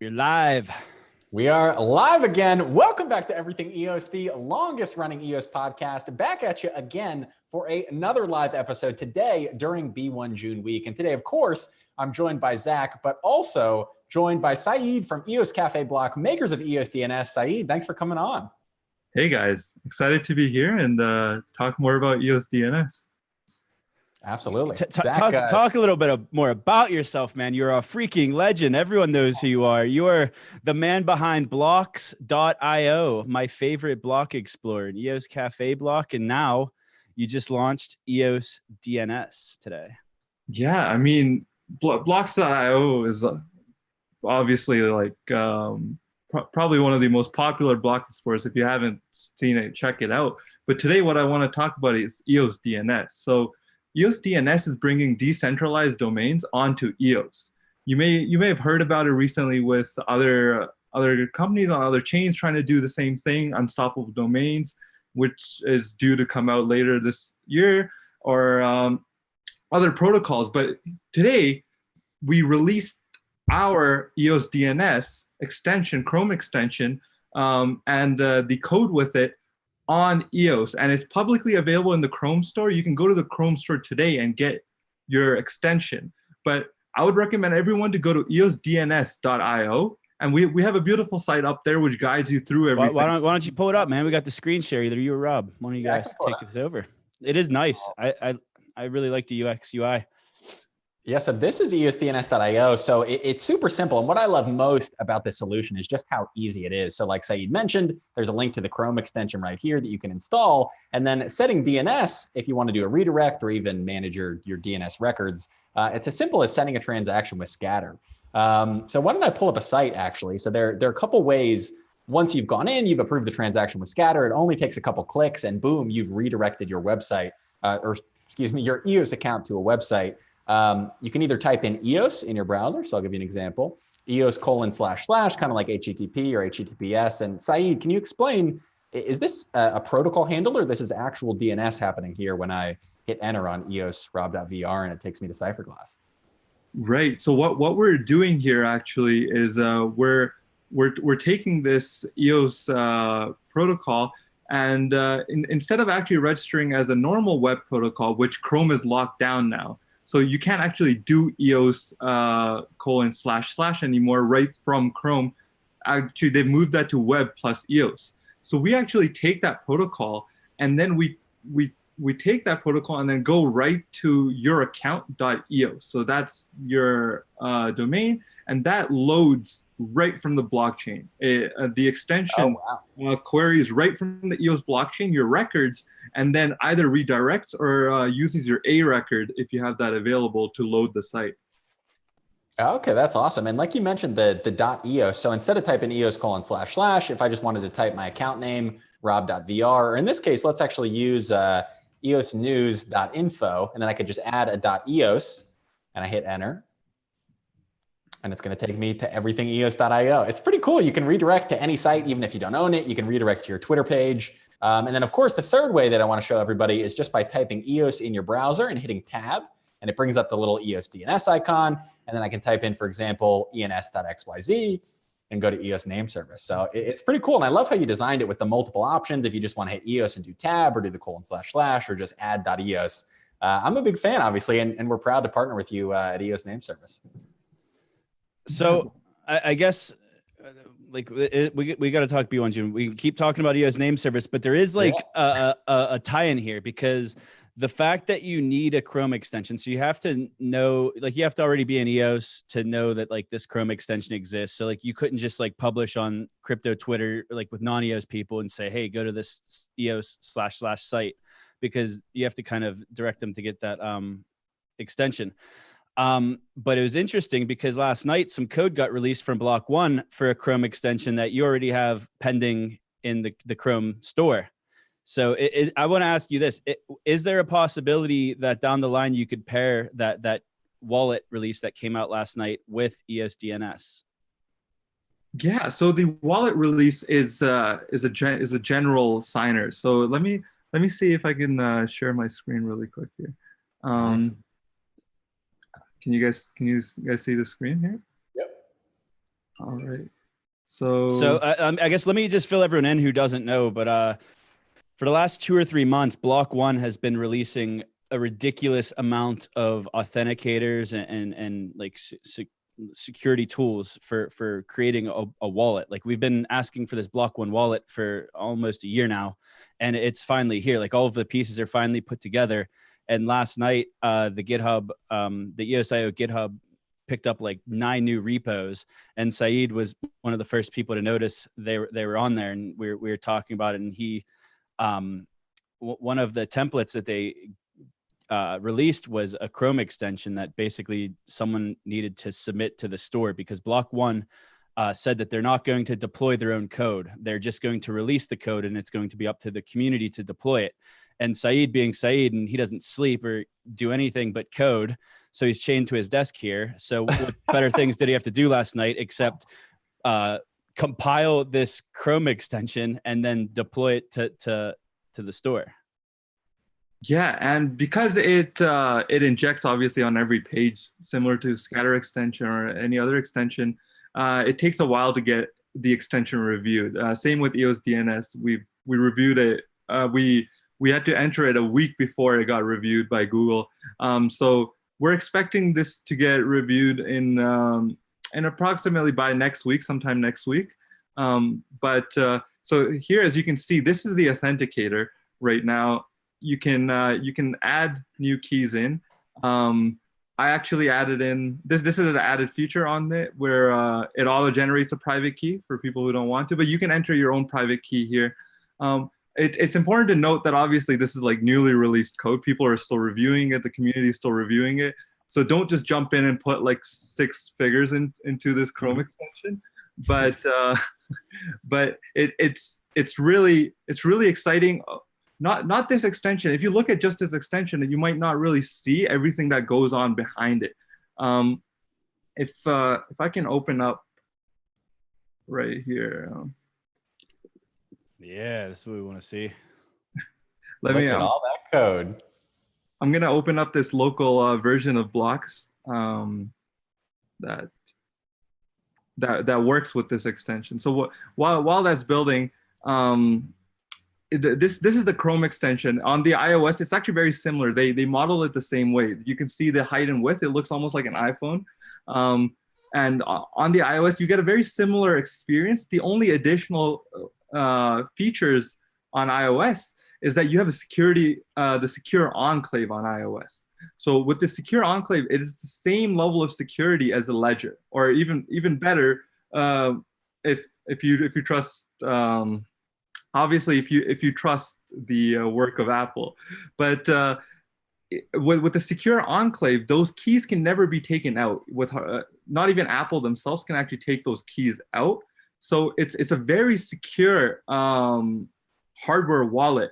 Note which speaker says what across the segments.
Speaker 1: You're live.
Speaker 2: We are live again. Welcome back to Everything EOS, the longest running EOS podcast. Back at you again for another live episode today during B1 June week. And today, of course, I'm joined by Zack, but also joined by Syed from EOS Cafe Block, makers of EOS DNS. Syed, thanks for coming on.
Speaker 3: Hey guys, excited to be here and talk more about EOS DNS.
Speaker 2: Absolutely.
Speaker 1: Talk a little bit more about yourself, man. You're a freaking legend. Everyone knows who you are. You are the man behind blocks.io, my favorite block explorer, EOS Cafe Block. And now you just launched EOS DNS today.
Speaker 3: Yeah, I mean, blocks.io is obviously like probably one of the most popular block explorers. If you haven't seen it, check it out. But today what I want to talk about is EOS DNS. So EOS DNS is bringing decentralized domains onto EOS. You may have heard about it recently with other companies on other chains trying to do the same thing, unstoppable domains, which is due to come out later this year, or other protocols. But today we released our EOS DNS extension, Chrome extension, and the code with it on EOS, and it's publicly available in the Chrome store. You can go to the Chrome store today and get your extension. But I would recommend everyone to go to eosdns.io, and we have a beautiful site up there which guides you through everything.
Speaker 1: Why don't you pull it up, man? We got the screen share. Either you or Rob. One of you guys take it over. It is nice. I really like the UX UI.
Speaker 2: Yeah, so this is EOSDNS.io. So it's super simple. And what I love most about this solution is just how easy it is. So like Syed mentioned, there's a link to the Chrome extension right here that you can install. And then setting DNS, if you want to do a redirect or even manage your DNS records, it's as simple as sending a transaction with scatter. So why don't I pull up a site actually? So there are a couple ways. Once you've gone in, you've approved the transaction with scatter. It only takes a couple clicks and boom, you've redirected your website, your EOS account to a website. You can either type in EOS in your browser. So I'll give you an example, EOS:// kind of like HTTP or HTTPS. And Syed, can you explain, is this a protocol handle or this is actual DNS happening here when I hit enter on EOS rob.vr and it takes me to Cypherglass?
Speaker 3: Right. So what we're doing here actually is we're taking this EOS protocol and instead of actually registering as a normal web protocol, which Chrome is locked down now. So you can't actually do EOS:/ anymore right from Chrome. Actually, they've moved that to web plus EOS. So we actually take that protocol and then we take that protocol and then go right to your account.eos. So that's your domain, and that loads right from the blockchain. The extension queries right from the EOS blockchain your records, and then either redirects or uses your A record if you have that available to load the site.
Speaker 2: Okay, that's awesome. And like you mentioned, the .eos. So instead of typing EOS://, if I just wanted to type my account name, rob.vr, or in this case, let's actually use eosnews.info, and then I could just add a .eos, and I hit enter. And it's going to take me to everything EOS.io. It's pretty cool. You can redirect to any site, even if you don't own it. You can redirect to your Twitter page. And then, of course, the third way that I want to show everybody is just by typing EOS in your browser and hitting tab. And it brings up the little EOS DNS icon. And then I can type in, for example, ens.xyz and go to EOS name service. So it's pretty cool. And I love how you designed it with the multiple options. If you just want to hit EOS and do tab or do the : or just add .eos. I'm a big fan, obviously, and we're proud to partner with you at EOS name service.
Speaker 1: So I guess like we got to talk B1 June. We keep talking about EOS name service, but there is like a tie-in here because the fact that you need a Chrome extension, so you have to know, like you have to already be in EOS to know that like this Chrome extension exists. So like you couldn't just like publish on crypto Twitter like with non-EOS people and say, hey, go to this EOS / site, because you have to kind of direct them to get that extension. But it was interesting because last night some code got released from Block One for a Chrome extension that you already have pending in the Chrome store. So I want to ask you this: is there a possibility that down the line you could pair that wallet release that came out last night with EOS DNS?
Speaker 3: Yeah. So the wallet release is a general signer. So let me see if I can share my screen really quick here.
Speaker 2: Nice.
Speaker 3: Can you guys see the screen here?
Speaker 2: Yep.
Speaker 3: All right. So
Speaker 1: I guess let me just fill everyone in who doesn't know, but for the last 2 or 3 months, Block One has been releasing a ridiculous amount of authenticators and like security tools for creating a wallet. Like we've been asking for this Block One wallet for almost a year now, and it's finally here. Like all of the pieces are finally put together. And last night, the GitHub, the EOSIO GitHub picked up like 9 new repos, and Syed was one of the first people to notice they were on there, and we were talking about it. And he, one of the templates that they released was a Chrome extension that basically someone needed to submit to the store, because Block One said that they're not going to deploy their own code. They're just going to release the code, and it's going to be up to the community to deploy it. And Syed being Syed, and he doesn't sleep or do anything but code, so he's chained to his desk here. So what better things did he have to do last night except compile this Chrome extension and then deploy it to the store?
Speaker 3: Yeah, and because it injects obviously on every page, similar to Scatter extension or any other extension, it takes a while to get the extension reviewed. Same with EOS DNS. We reviewed it. We had to enter it a week before it got reviewed by Google. So we're expecting this to get reviewed in approximately by next week, sometime next week. So here, as you can see, this is the Authenticator right now. You can add new keys in. I actually added in this is an added feature on it where it auto generates a private key for people who don't want to, but you can enter your own private key here. It's important to note that obviously this is like newly released code. People are still reviewing it. The community is still reviewing it. So don't just jump in and put like 6 figures into this Chrome extension. But it's really exciting. Not this extension. If you look at just this extension, you might not really see everything that goes on behind it. If I can open up right here.
Speaker 1: Yeah, this is what we want to see.
Speaker 2: Look at all that code.
Speaker 3: I'm gonna open up this local version of Blocks that works with this extension. So while that's building, this is the Chrome extension. On the iOS, it's actually very similar. They model it the same way. You can see the height and width. It looks almost like an iPhone. And on the iOS, you get a very similar experience. The only additional features on iOS is that you have the secure enclave on iOS. So with the secure enclave, it is the same level of security as a ledger, or even better, if you trust. Obviously, if you trust the work of Apple, but with the secure enclave, those keys can never be taken out. With not even Apple themselves can actually take those keys out. So it's a very secure hardware wallet.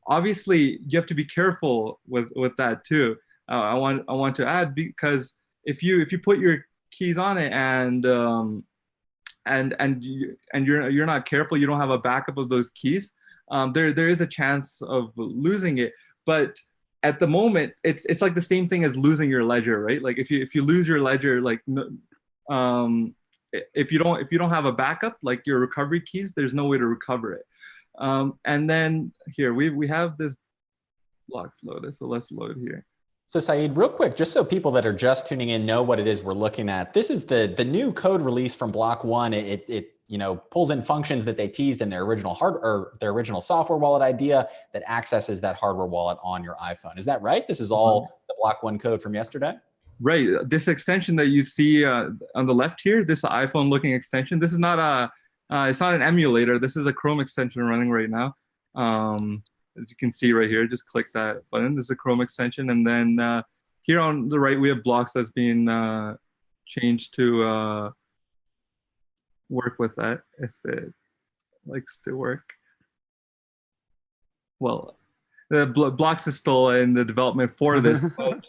Speaker 3: Obviously, you have to be careful with that too. I want to add, because if you put your keys on it and you're not careful, you don't have a backup of those keys, there is a chance of losing it. But at the moment, it's like the same thing as losing your ledger, right? Like if you lose your ledger, like if you don't have a backup, like your recovery keys, there's no way to recover it. And then here we have this Blocks loaded, so let's load here.
Speaker 2: So Syed, real quick, just so people that are just tuning in know what it is we're looking at, this is the new code release from Block One. It pulls in functions that they teased in their original software wallet idea that accesses that hardware wallet on your iPhone. Is that right? This is all the Block One code from yesterday?
Speaker 3: Right. This extension that you see on the left here, this iPhone-looking extension, this is not it's not an emulator. This is a Chrome extension running right now. As you can see right here, just click that button. This is a Chrome extension. And then here on the right, we have Blocks that's being changed to work with that, if it likes to work. Well, the Blocks is still in the development for this, but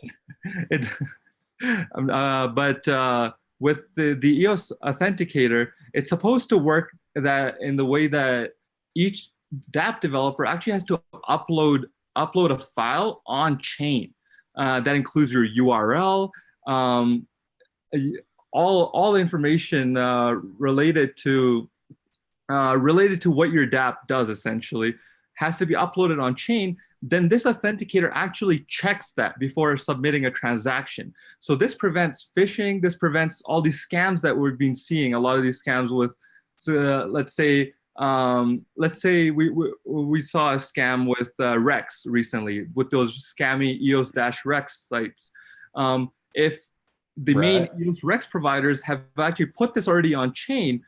Speaker 3: with the EOS Authenticator, it's supposed to work that in the way that each dapp developer actually has to upload a file on chain that includes your URL, all information related to what your dapp does essentially has to be uploaded on chain. Then this authenticator actually checks that before submitting a transaction. So this prevents phishing. This prevents all these scams that we've been seeing. A lot of these scams with, let's say we saw a scam with Rex recently with those scammy EOS-Rex sites. If the main EOS Rex providers have actually put this already on chain,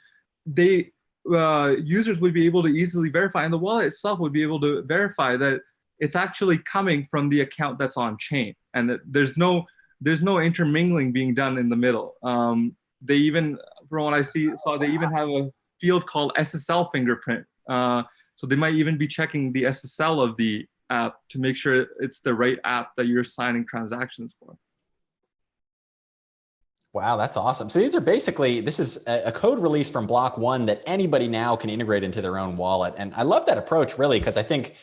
Speaker 3: users would be able to easily verify, and the wallet itself would be able to verify that it's actually coming from the account that's on chain, and that there's no intermingling being done in the middle. They even, from what I saw, they even have a field called SSL fingerprint. So they might even be checking the SSL of the app to make sure it's the right app that you're signing transactions for.
Speaker 2: Wow, that's awesome. So these are basically, this is a code release from Block One that anybody now can integrate into their own wallet. And I love that approach, really, because I think,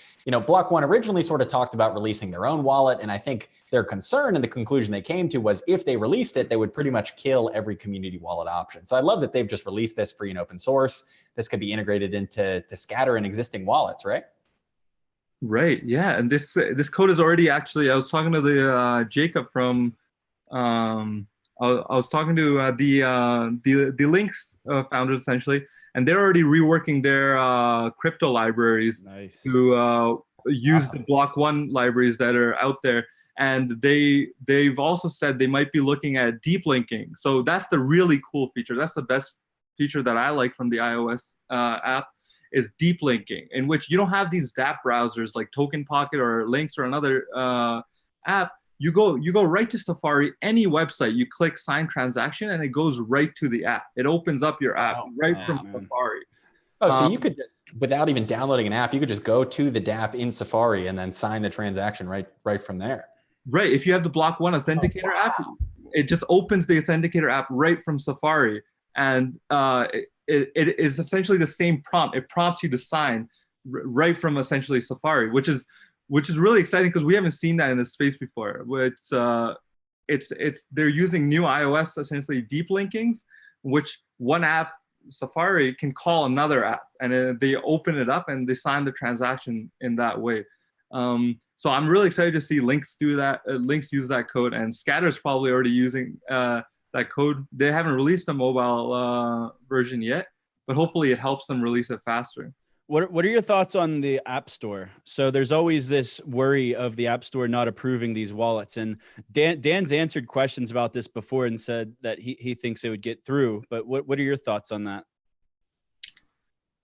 Speaker 2: Block One originally sort of talked about releasing their own wallet. And I think their concern and the conclusion they came to was if they released it, they would pretty much kill every community wallet option. So I love that they've just released this free and open source. This could be integrated into Scatter and existing wallets, right?
Speaker 3: Right, yeah. And this code is already actually, I was talking to the Jacob from, I was talking to the Links founders essentially, and they're already reworking their crypto libraries to use the Block One libraries that are out there. And they've also said they might be looking at deep linking. So that's the really cool feature. That's the best feature that I like from the iOS app is deep linking, in which you don't have these dapp browsers like Token Pocket or Links or another app. You go right to Safari, any website, you click sign transaction and it goes right to the app. It opens up your app from Safari.
Speaker 2: Oh, so you could just, without even downloading an app, you could just go to the dapp in Safari and then sign the transaction right from there.
Speaker 3: Right, if you have the Block One Authenticator app, it just opens the Authenticator app right from Safari. And it is essentially the same prompt. It prompts you to sign right from essentially Safari, which is really exciting because we haven't seen that in this space before. They're using new iOS essentially deep linkings, which one app, Safari, can call another app, and they open it up and they sign the transaction in that way. So I'm really excited to see Links do that. Links use that code, and Scatter's probably already using that code. They haven't released a mobile version yet, but hopefully it helps them release it faster.
Speaker 1: What are your thoughts on the App Store? So there's always this worry of the App Store not approving these wallets. And Dan's answered questions about this before and said that he thinks it would get through. But what are your thoughts on that?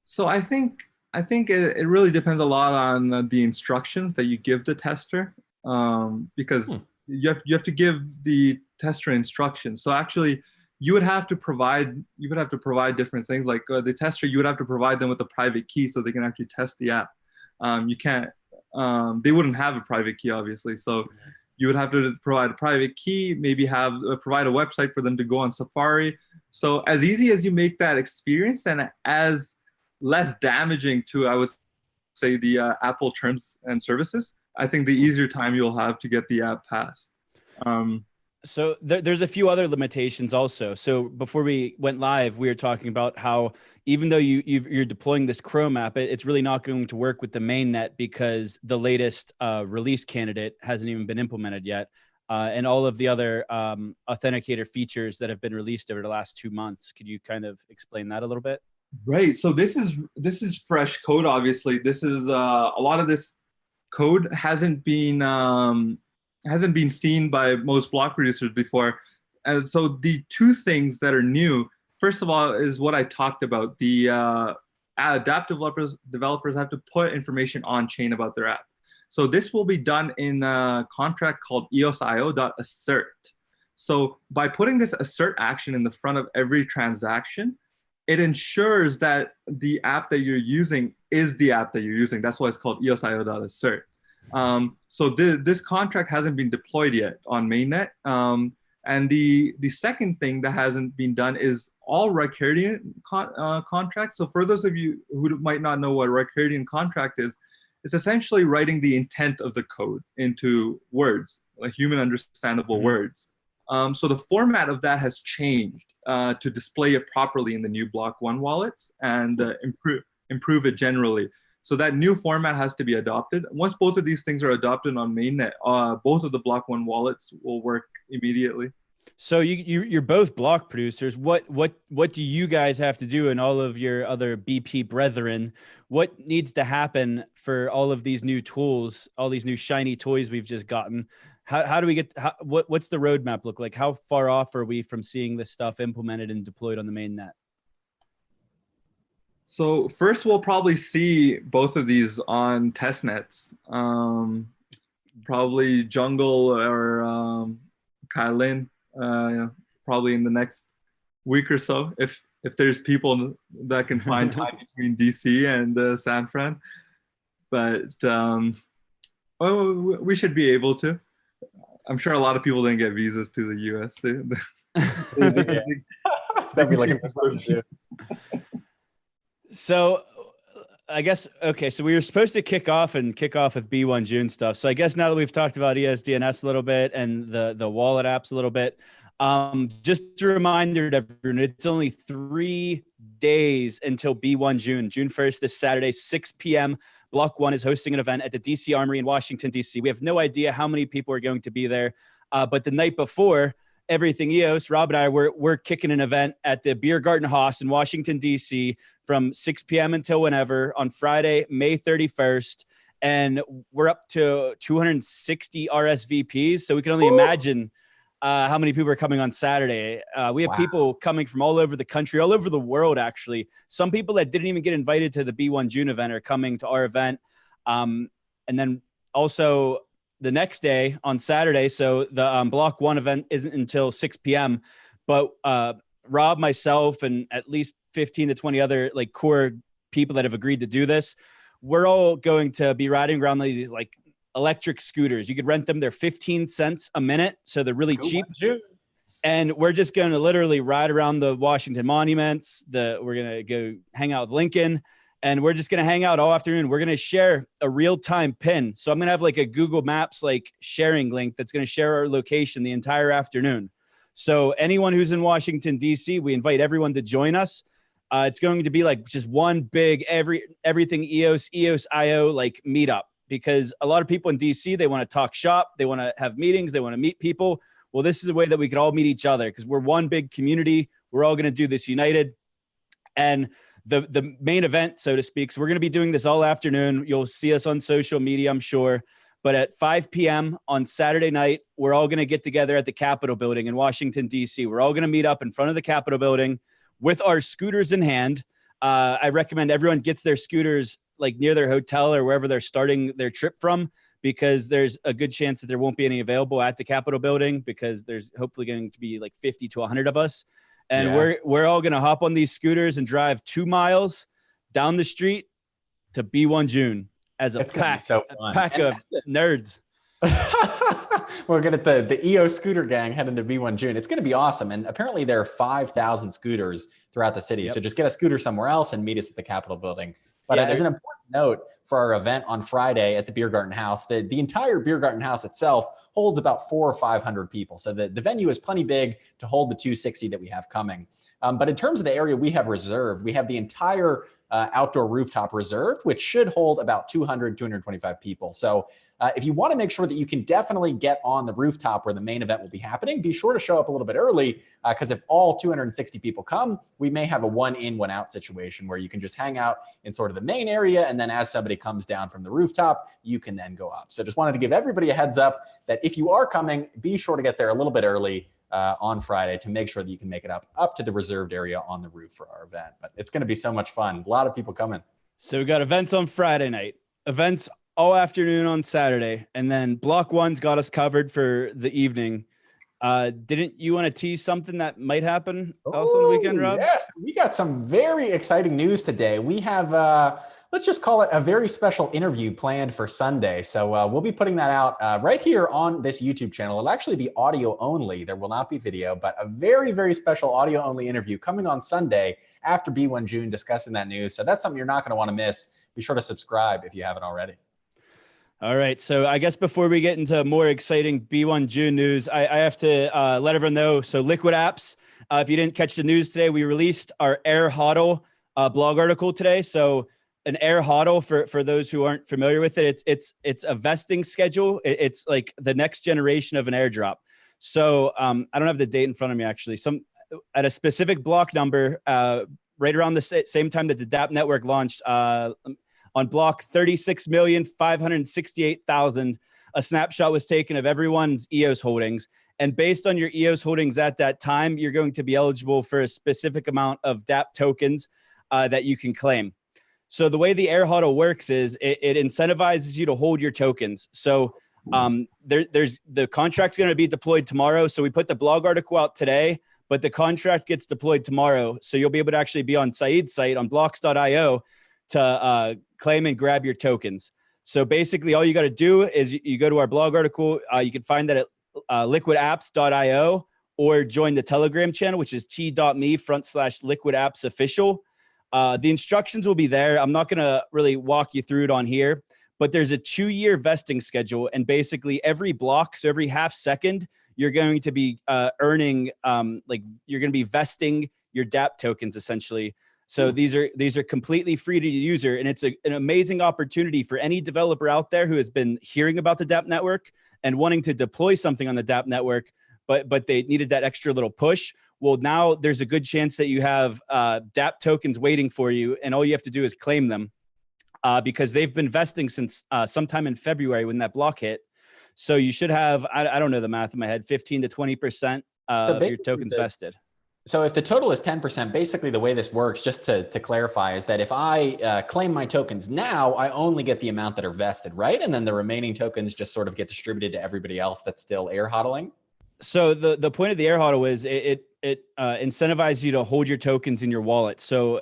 Speaker 3: So I think it really depends a lot on the instructions that you give the tester, because you have to give the tester instructions. So actually, you would have to provide different things, like the tester. You would have to provide them with a private key so they can actually test the app. You can't. They wouldn't have a private key, obviously. So you would have to provide a private key. Maybe provide a website for them to go on Safari. So as easy as you make that experience, and as less damaging to, I would say, the Apple terms and services, I think the easier time you'll have to get the app passed.
Speaker 1: So there's a few other limitations also. So before we went live, we were talking about how even though you're deploying this Chrome app, it's really not going to work with the mainnet because the latest release candidate hasn't even been implemented yet. And all of the other Authenticator features that have been released over the last 2 months. Could you kind of explain that a little bit?
Speaker 3: Right. So this is fresh code. Obviously, this is a lot of this code hasn't been seen by most block producers before. And so the two things that are new, first of all, is what I talked about. The dapp developers have to put information on chain about their app. So this will be done in a contract called EOSIO.assert. So by putting this assert action in the front of every transaction, it ensures that the app that you're using is the app that you're using. That's why it's called EOSIO.assert. So this contract hasn't been deployed yet on mainnet. And the second thing that hasn't been done is all Riccardian contracts. So for those of you who might not know what Riccardian contract is, it's essentially writing the intent of the code into words, like human understandable words. So the format of that has changed to display it properly in the new Block 1 wallets and improve it generally. So that new format has to be adopted. Once both of these things are adopted on mainnet, both of the Block 1 wallets will work immediately.
Speaker 1: So you're both block producers. What do you guys have to do, and all of your other BP brethren? What needs to happen for all of these new tools, all these new shiny toys we've just gotten? How do we get? What's the roadmap look like? How far off are we from seeing this stuff implemented and deployed on the mainnet?
Speaker 3: So first, we'll probably see both of these on testnets. Probably Jungle or Kylin. Probably in the next week or so, if there's people that can find time between DC and San Fran. But we should be able to. I'm sure a lot of people didn't get visas to the US.
Speaker 2: That'd be like a
Speaker 1: So I guess, okay, so we were supposed to kick off with B1 June stuff. So I guess now that we've talked about EOS DNS a little bit and the wallet apps a little bit, just a reminder to everyone, it's only 3 days until B1 June 1st, this Saturday, 6 p.m. Block 1 is hosting an event at the DC Armory in Washington, DC. We have no idea how many people are going to be there, but the night before, Everything EOS, Rob and I, we're kicking an event at the Beer Garden Haus in Washington, D.C. from 6 p.m. until whenever on Friday, May 31st. And we're up to 260 RSVPs. So we can only imagine how many people are coming on Saturday. We have people coming from all over the country, all over the world, actually. Some people that didn't even get invited to the B1 June event are coming to our event. And then also the next day on Saturday, so the Block 1 event isn't until 6 p.m., but Rob, myself, and at least 15 to 20 other like core people that have agreed to do this, we're all going to be riding around these like electric scooters. You could rent them. They're 15 cents a minute, so they're really cheap. And we're just going to literally ride around the Washington monuments. We're going to go hang out with Lincoln. And we're just going to hang out all afternoon. We're going to share a real-time pin. So I'm going to have like a Google Maps like sharing link that's going to share our location the entire afternoon. So anyone who's in Washington, D.C., we invite everyone to join us. It's going to be like just one big everything EOS, EOSIO like meetup, because a lot of people in D.C., they want to talk shop. They want to have meetings. They want to meet people. Well, this is a way that we could all meet each other because we're one big community. We're all going to do this united. And the main event, so to speak. So we're going to be doing this all afternoon. You'll see us on social media, I'm sure. But at 5 p.m. on Saturday night, we're all going to get together at the Capitol building in Washington, D.C. We're all going to meet up in front of the Capitol building with our scooters in hand. I recommend everyone gets their scooters like near their hotel or wherever they're starting their trip from, because there's a good chance that there won't be any available at the Capitol building, because there's hopefully going to be like 50 to 100 of us. And we're all going to hop on these scooters and drive 2 miles down the street to B1 June as a pack of nerds.
Speaker 2: We're going to the EO scooter gang heading to B1 June. It's going to be awesome. And apparently there are 5,000 scooters throughout the city. So just get a scooter somewhere else and meet us at the Capitol building. But as an important note for our event on Friday at the Beer Garden Haus, the entire Beer Garden Haus itself holds about 400 or 500 people. So the venue is plenty big to hold the 260 that we have coming. But in terms of the area we have reserved, we have the entire outdoor rooftop reserved, which should hold about 200, 225 people. So if you want to make sure that you can definitely get on the rooftop where the main event will be happening, be sure to show up a little bit early, because if all 260 people come, we may have a 1 in, 1 out situation where you can just hang out in sort of the main area. And then as somebody comes down from the rooftop, you can then go up. So just wanted to give everybody a heads up that if you are coming, be sure to get there a little bit early on Friday to make sure that you can make it up to the reserved area on the roof for our event. But it's going to be so much fun. A lot of people coming.
Speaker 1: So we got events on Friday night, events all afternoon on Saturday, and then Block 1's got us covered for the evening. Didn't you want to tease something that might happen also on the weekend, Rob?
Speaker 2: Yes, we got some very exciting news today. We have, let's just call it a very special interview planned for Sunday. So we'll be putting that out right here on this YouTube channel. It'll actually be audio only. There will not be video, but a very, very special audio only interview coming on Sunday after B1 June discussing that news. So that's something you're not going to want to miss. Be sure to subscribe if you haven't already.
Speaker 1: All right. So I guess before we get into more exciting B1 June news, I have to let everyone know. So Liquid Apps, if you didn't catch the news today, we released our airHODL blog article today. So an airHODL, for those who aren't familiar with it, it's a vesting schedule. It's like the next generation of an airdrop. So I don't have the date in front of me, actually. At a specific block number, right around the same time that the dapp network launched, on block 36,568,000, a snapshot was taken of everyone's EOS holdings. And based on your EOS holdings at that time, you're going to be eligible for a specific amount of dapp tokens that you can claim. So the way the airHODL works is it incentivizes you to hold your tokens. So there's the contract's going to be deployed tomorrow. So we put the blog article out today, but the contract gets deployed tomorrow. So you'll be able to actually be on Syed's site on blocks.io to claim and grab your tokens. So basically all you got to do is you go to our blog article. You can find that at liquidapps.io or join the Telegram channel, which is t.me/liquidappsofficial. The instructions will be there. I'm not going to really walk you through it on here, but there's a 2-year vesting schedule. And basically every block, so every half second, you're going to be earning, you're going to be vesting your dapp tokens essentially. So these are completely free to the user, and it's an amazing opportunity for any developer out there who has been hearing about the dapp network and wanting to deploy something on the dapp network, but they needed that extra little push. Well, now there's a good chance that you have dapp tokens waiting for you, and all you have to do is claim them because they've been vesting since sometime in February when that block hit. So you should have, I don't know the math in my head, 15 to 20% of your tokens vested.
Speaker 2: So if the total is 10%, basically the way this works, just to clarify, is that if I claim my tokens now, I only get the amount that are vested, right? And then the remaining tokens just sort of get distributed to everybody else that's still airHODLing?
Speaker 1: So the point of the airHODL is it incentivizes you to hold your tokens in your wallet. So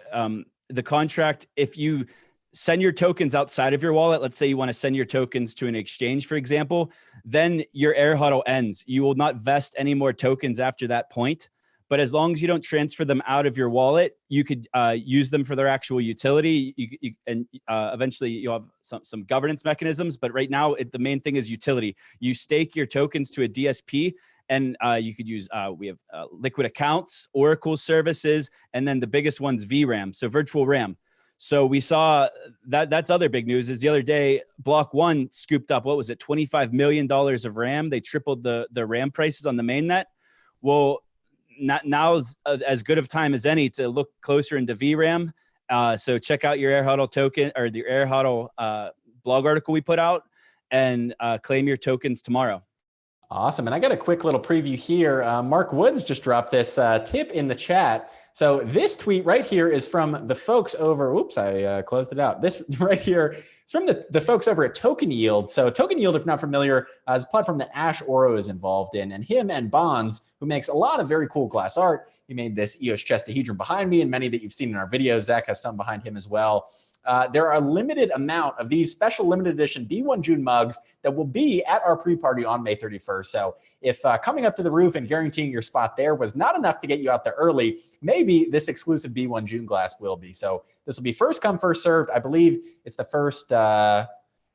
Speaker 1: the contract, if you send your tokens outside of your wallet, let's say you want to send your tokens to an exchange, for example, then your airHODL ends. You will not vest any more tokens after that point. But as long as you don't transfer them out of your wallet, you could use them for their actual utility. And eventually you'll have some governance mechanisms. But right now, the main thing is utility. You stake your tokens to a DSP, and you could use, we have liquid accounts, Oracle services, and then the biggest one's VRAM, so virtual RAM. So we saw that's other big news is the other day, Block One scooped up, what was it, $25 million of RAM. They tripled the RAM prices on the mainnet. Well, now's as good of time as any to look closer into VRAM. So check out your airHODL token or the airHODL blog article we put out and claim your tokens tomorrow.
Speaker 2: Awesome. And I got a quick little preview here. Mark Woods just dropped this tip in the chat. So this tweet right here is from the folks over, oops, I closed it out. This right here is from the folks over at Token Yield. So Token Yield, if you're not familiar, is a platform that Ash Oro is involved in. And him and Bonds, who makes a lot of very cool glass art. He made this EOS chestahedron behind me and many that you've seen in our videos. Zack has some behind him as well. There are a limited amount of these special limited edition B1 June mugs that will be at our pre-party on May 31st. So if coming up to the roof and guaranteeing your spot there was not enough to get you out there early, maybe this exclusive B1 June glass will be. So this will be first come, first served. I believe it's the first, I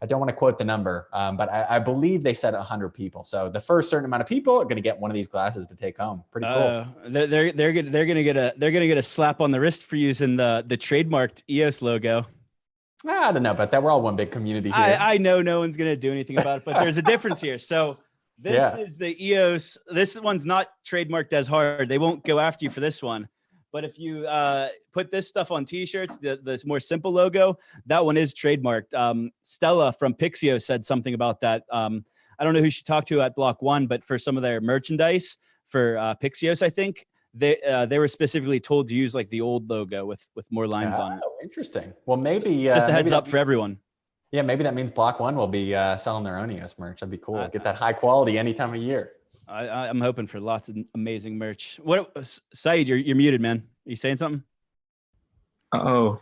Speaker 2: don't want to quote the number, but I believe they said 100 people. So the first certain amount of people are going to get one of these glasses to take home. Pretty cool.
Speaker 1: They're gonna get a slap on the wrist for using the trademarked EOS logo.
Speaker 2: I don't know about that. We're all one big community here.
Speaker 1: I know no one's going to do anything about it, but there's a difference here. So this is the EOS. This one's not trademarked as hard. They won't go after you for this one. But if you put this stuff on T-shirts, the more simple logo, that one is trademarked. Stella from Pixio said something about that. I don't know who she talked to at Block One, but for some of their merchandise for Pixios, I think, they were specifically told to use like the old logo with more lines on it.
Speaker 2: Oh, interesting. Well, maybe
Speaker 1: just a heads up for everyone.
Speaker 2: Yeah, maybe that means Block One will be selling their own EOS merch. That'd be cool. Get that high quality any time of year.
Speaker 1: I'm hoping for lots of amazing merch. What, Syed, you're muted, man. Are you saying something?
Speaker 3: Oh,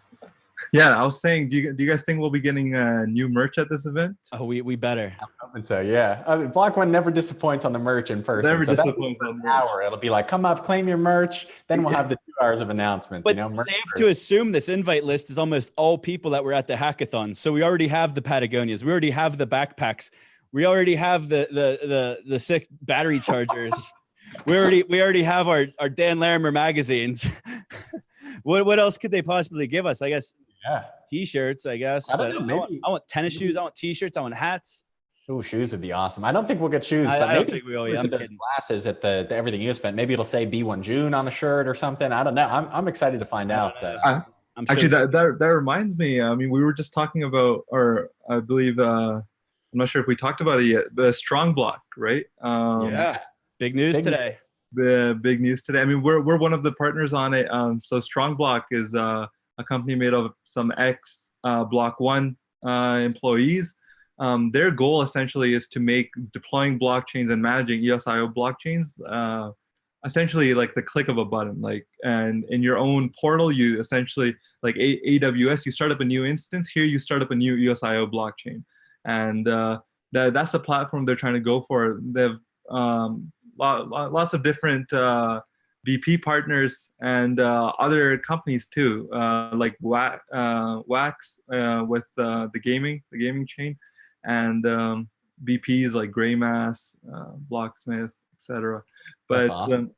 Speaker 3: yeah. I was saying, do you guys think we'll be getting new merch at this event?
Speaker 1: Oh, we better.
Speaker 2: I'm hoping so. Yeah. I mean, Block One never disappoints on the merch in person.
Speaker 3: Never
Speaker 2: so
Speaker 3: disappoints on
Speaker 2: hour. It'll be like, come up, claim your merch. Then we'll have the hours of announcements.
Speaker 1: But
Speaker 2: you know,
Speaker 1: they have to assume this invite list is almost all people that were at the hackathon. So we already have the Patagonias. We already have the backpacks. We already have the sick battery chargers. we already have our Dan Larimer magazines. What else could they possibly give us? I guess t-shirts, I guess.
Speaker 2: I don't know, maybe
Speaker 1: I want tennis shoes. I want t-shirts. I want hats.
Speaker 2: Oh, shoes would be awesome. I don't think we'll get shoes, but
Speaker 1: I
Speaker 2: maybe
Speaker 1: don't think we will. Yeah,
Speaker 2: those glasses at the Everything EOS event. Maybe it'll say B1 June on a shirt or something. I don't know. I'm excited to find out.
Speaker 3: Actually, that reminds me. I mean, we were just talking about, or I believe, I'm not sure if we talked about it yet, the StrongBlock, right?
Speaker 1: Big news today.
Speaker 3: The big news today. I mean, we're one of the partners on it. So StrongBlock is a company made of some ex Block One employees. Their goal essentially is to make deploying blockchains and managing EOSIO blockchains essentially like the click of a button. Like, and in your own portal, you essentially, like AWS, you start up a new instance. Here, you start up a new EOSIO blockchain, and that's the platform they're trying to go for. They've lots of different VP partners and other companies too, like Wax with the gaming chain, and VPs like Greymass, Blocksmith, etc. But
Speaker 2: awesome.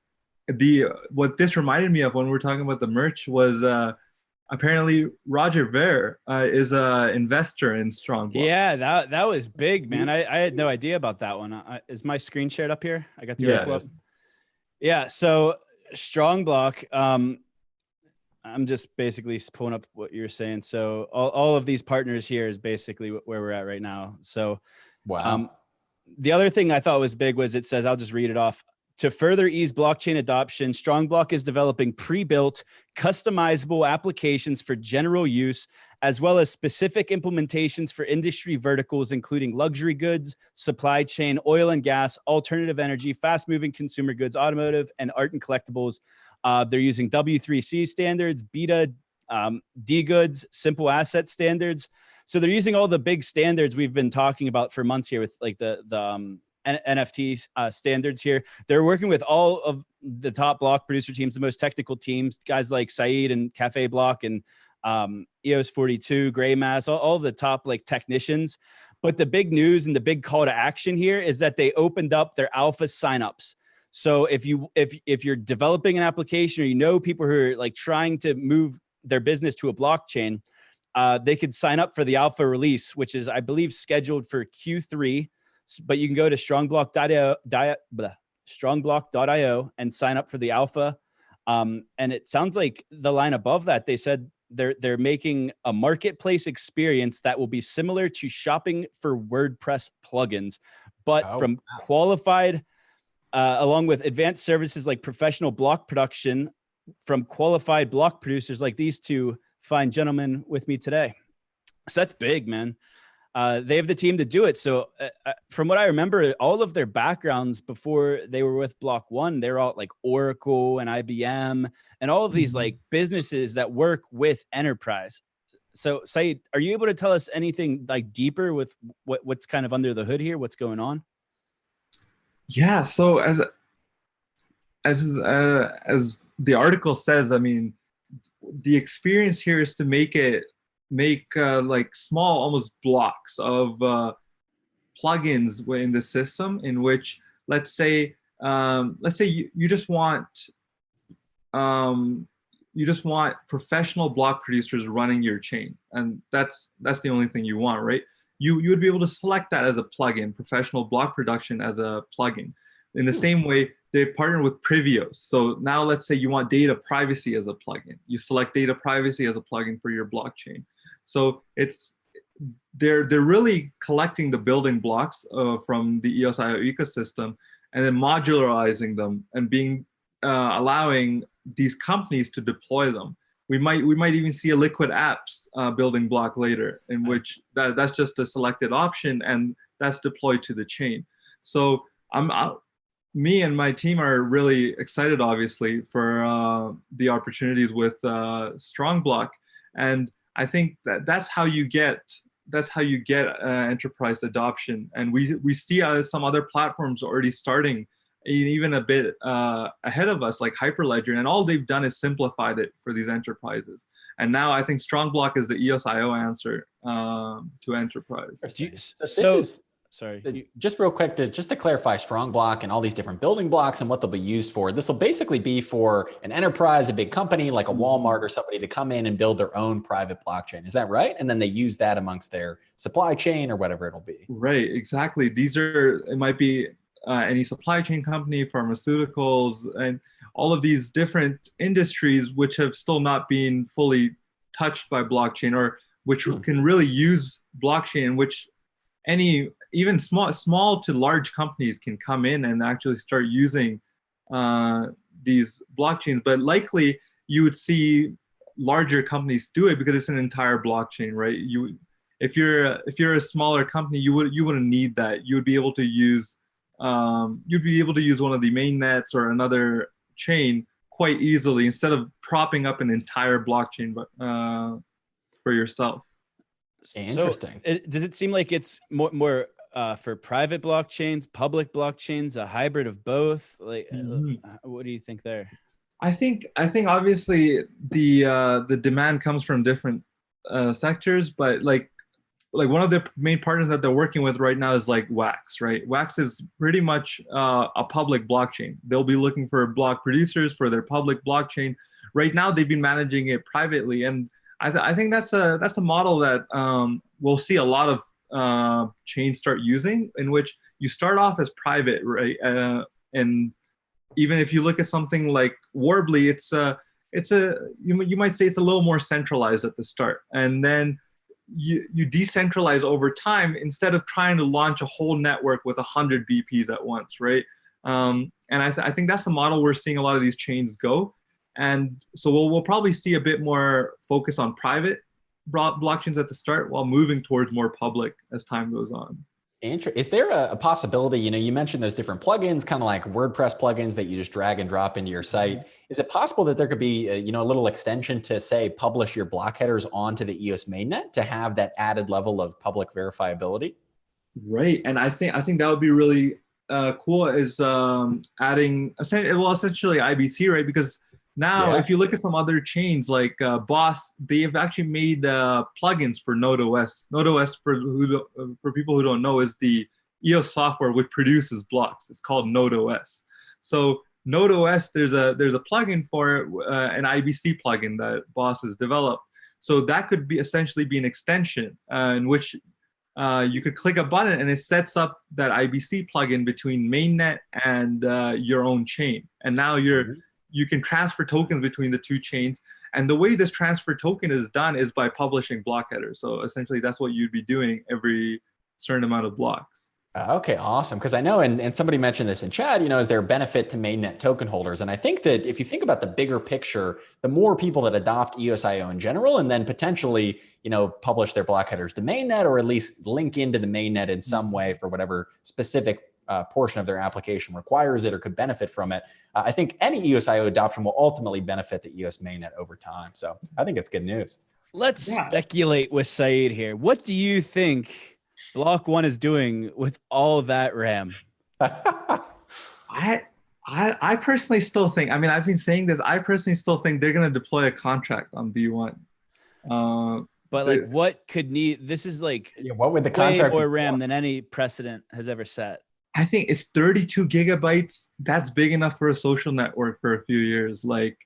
Speaker 3: What this reminded me of when we were talking about the merch was apparently Roger Ver is an investor in StrongBlock.
Speaker 1: Yeah, that was big, man. I had no idea about that one. Is my screen shared up here? I got the overflow. Yeah. So StrongBlock. I'm just basically pulling up what you're saying. So all of these partners here is basically where we're at right now. So
Speaker 2: wow.
Speaker 1: The other thing I thought was big was it says, I'll just read it off. To further ease blockchain adoption, StrongBlock is developing pre-built, customizable applications for general use, as well as specific implementations for industry verticals, including luxury goods, supply chain, oil and gas, alternative energy, fast-moving consumer goods, automotive, and art and collectibles. They're using W3C standards, Beta, D-Goods, simple asset standards. So they're using all the big standards we've been talking about for months here with like the NFT standards here. They're working with all of the top block producer teams, the most technical teams, guys like Syed and Cafe Block and EOS 42, Greymass, all of the top like technicians. But the big news and the big call to action here is that they opened up their alpha signups. So if you're developing an application or you know people who are like trying to move their business to a blockchain, they could sign up for the alpha release, which is, I believe, scheduled for Q3. But you can go to strongblock.io and sign up for the alpha. And it sounds like the line above that, they said they're making a marketplace experience that will be similar to shopping for WordPress plugins, but from qualified, along with advanced services like professional block production from qualified block producers like these two fine gentlemen with me today. So that's big, man. They have the team to do it. So from what I remember, all of their backgrounds before they were with Block One, they're all like Oracle and IBM and all of these like businesses that work with enterprise. So Syed, are you able to tell us anything like deeper with what's kind of under the hood here? What's going on?
Speaker 3: Yeah. So as the article says, I mean, the experience here is to make like small, almost blocks of plugins in the system, in which, let's say you just want professional block producers running your chain, and that's the only thing you want, right? You would be able to select that as a plugin, professional block production as a plugin. In the same way, they partner with Privios. So now let's say you want data privacy as a plugin. You select data privacy as a plugin for your blockchain. So they're really collecting the building blocks from the EOSIO ecosystem and then modularizing them and allowing these companies to deploy them. We might even see a Liquid Apps building block later, in which that's just a selected option and that's deployed to the chain. So me and my team are really excited, obviously, for the opportunities with StrongBlock, and I think that's how you get enterprise adoption. And we see some other platforms already starting even a bit ahead of us, like Hyperledger, and all they've done is simplified it for these enterprises. And now I think StrongBlock is the EOSIO answer to enterprise.
Speaker 1: Sorry.
Speaker 2: Just real quick, just to clarify StrongBlock and all these different building blocks and what they'll be used for. This will basically be for an enterprise, a big company like a Walmart or somebody to come in and build their own private blockchain. Is that right? And then they use that amongst their supply chain or whatever it'll be.
Speaker 3: Right, exactly. It might be any supply chain company, pharmaceuticals, and all of these different industries which have still not been fully touched by blockchain, or which can really use blockchain, which even small to large companies can come in and actually start using these blockchains. But likely you would see larger companies do it because it's an entire blockchain, right? If you're a smaller company, you wouldn't need that. You would be able to use one of the main nets or another chain quite easily instead of propping up an entire blockchain for yourself.
Speaker 2: Interesting.
Speaker 1: So, does it seem like it's more for private blockchains, public blockchains, a hybrid of both? Like, what do you think there?
Speaker 3: I think obviously the demand comes from different sectors, but like one of the main partners that they're working with right now is like Wax, right? Wax is pretty much a public blockchain. They'll be looking for block producers for their public blockchain. Right now, they've been managing it privately, and I think that's a model that we'll see a lot of chains start using, in which you start off as private, right? And even if you look at something like Warbly, you might say it's a little more centralized at the start, and then you decentralize over time instead of trying to launch a whole network with 100 BPs at once, right? And I think that's the model we're seeing a lot of these chains go. And so we'll probably see a bit more focus on private blockchains at the start while moving towards more public as time goes on.
Speaker 2: Is there a possibility, you mentioned those different plugins, kind of like WordPress plugins that you just drag and drop into your site. Is it possible that there could be a little extension to, say, publish your block headers onto the EOS mainnet to have that added level of public verifiability?
Speaker 3: Right. And I think that would be really cool, is adding essentially IBC, right? Because now, if you look at some other chains like Boss, they've actually made plugins for Node OS. Node OS, for people who don't know, is the EOS software which produces blocks. It's called Node OS. So Node OS, there's a plugin for it, an IBC plugin that Boss has developed. So that could be essentially be an extension in which you could click a button and it sets up that IBC plugin between mainnet and your own chain. And now you can transfer tokens between the two chains. And the way this transfer token is done is by publishing block headers. So essentially that's what you'd be doing every certain amount of blocks.
Speaker 2: Okay, awesome. Because I know, and somebody mentioned this in chat, is there a benefit to mainnet token holders? And I think that if you think about the bigger picture, the more people that adopt EOSIO in general, and then potentially, publish their block headers to mainnet, or at least link into the mainnet in some way for whatever specific portion of their application requires it or could benefit from it. I think any EOSIO adoption will ultimately benefit the EOS mainnet over time. So I think it's good news.
Speaker 1: Let's speculate with Syed here. What do you think Block One is doing with all that RAM?
Speaker 3: I personally still think, I've been saying this, I personally still think they're going to deploy a contract on V1.
Speaker 1: But like, what could need, this is like
Speaker 2: what would the
Speaker 1: way
Speaker 2: contract
Speaker 1: more RAM than any precedent has ever set.
Speaker 3: I think it's 32 gigabytes. That's big enough for a social network for a few years. Like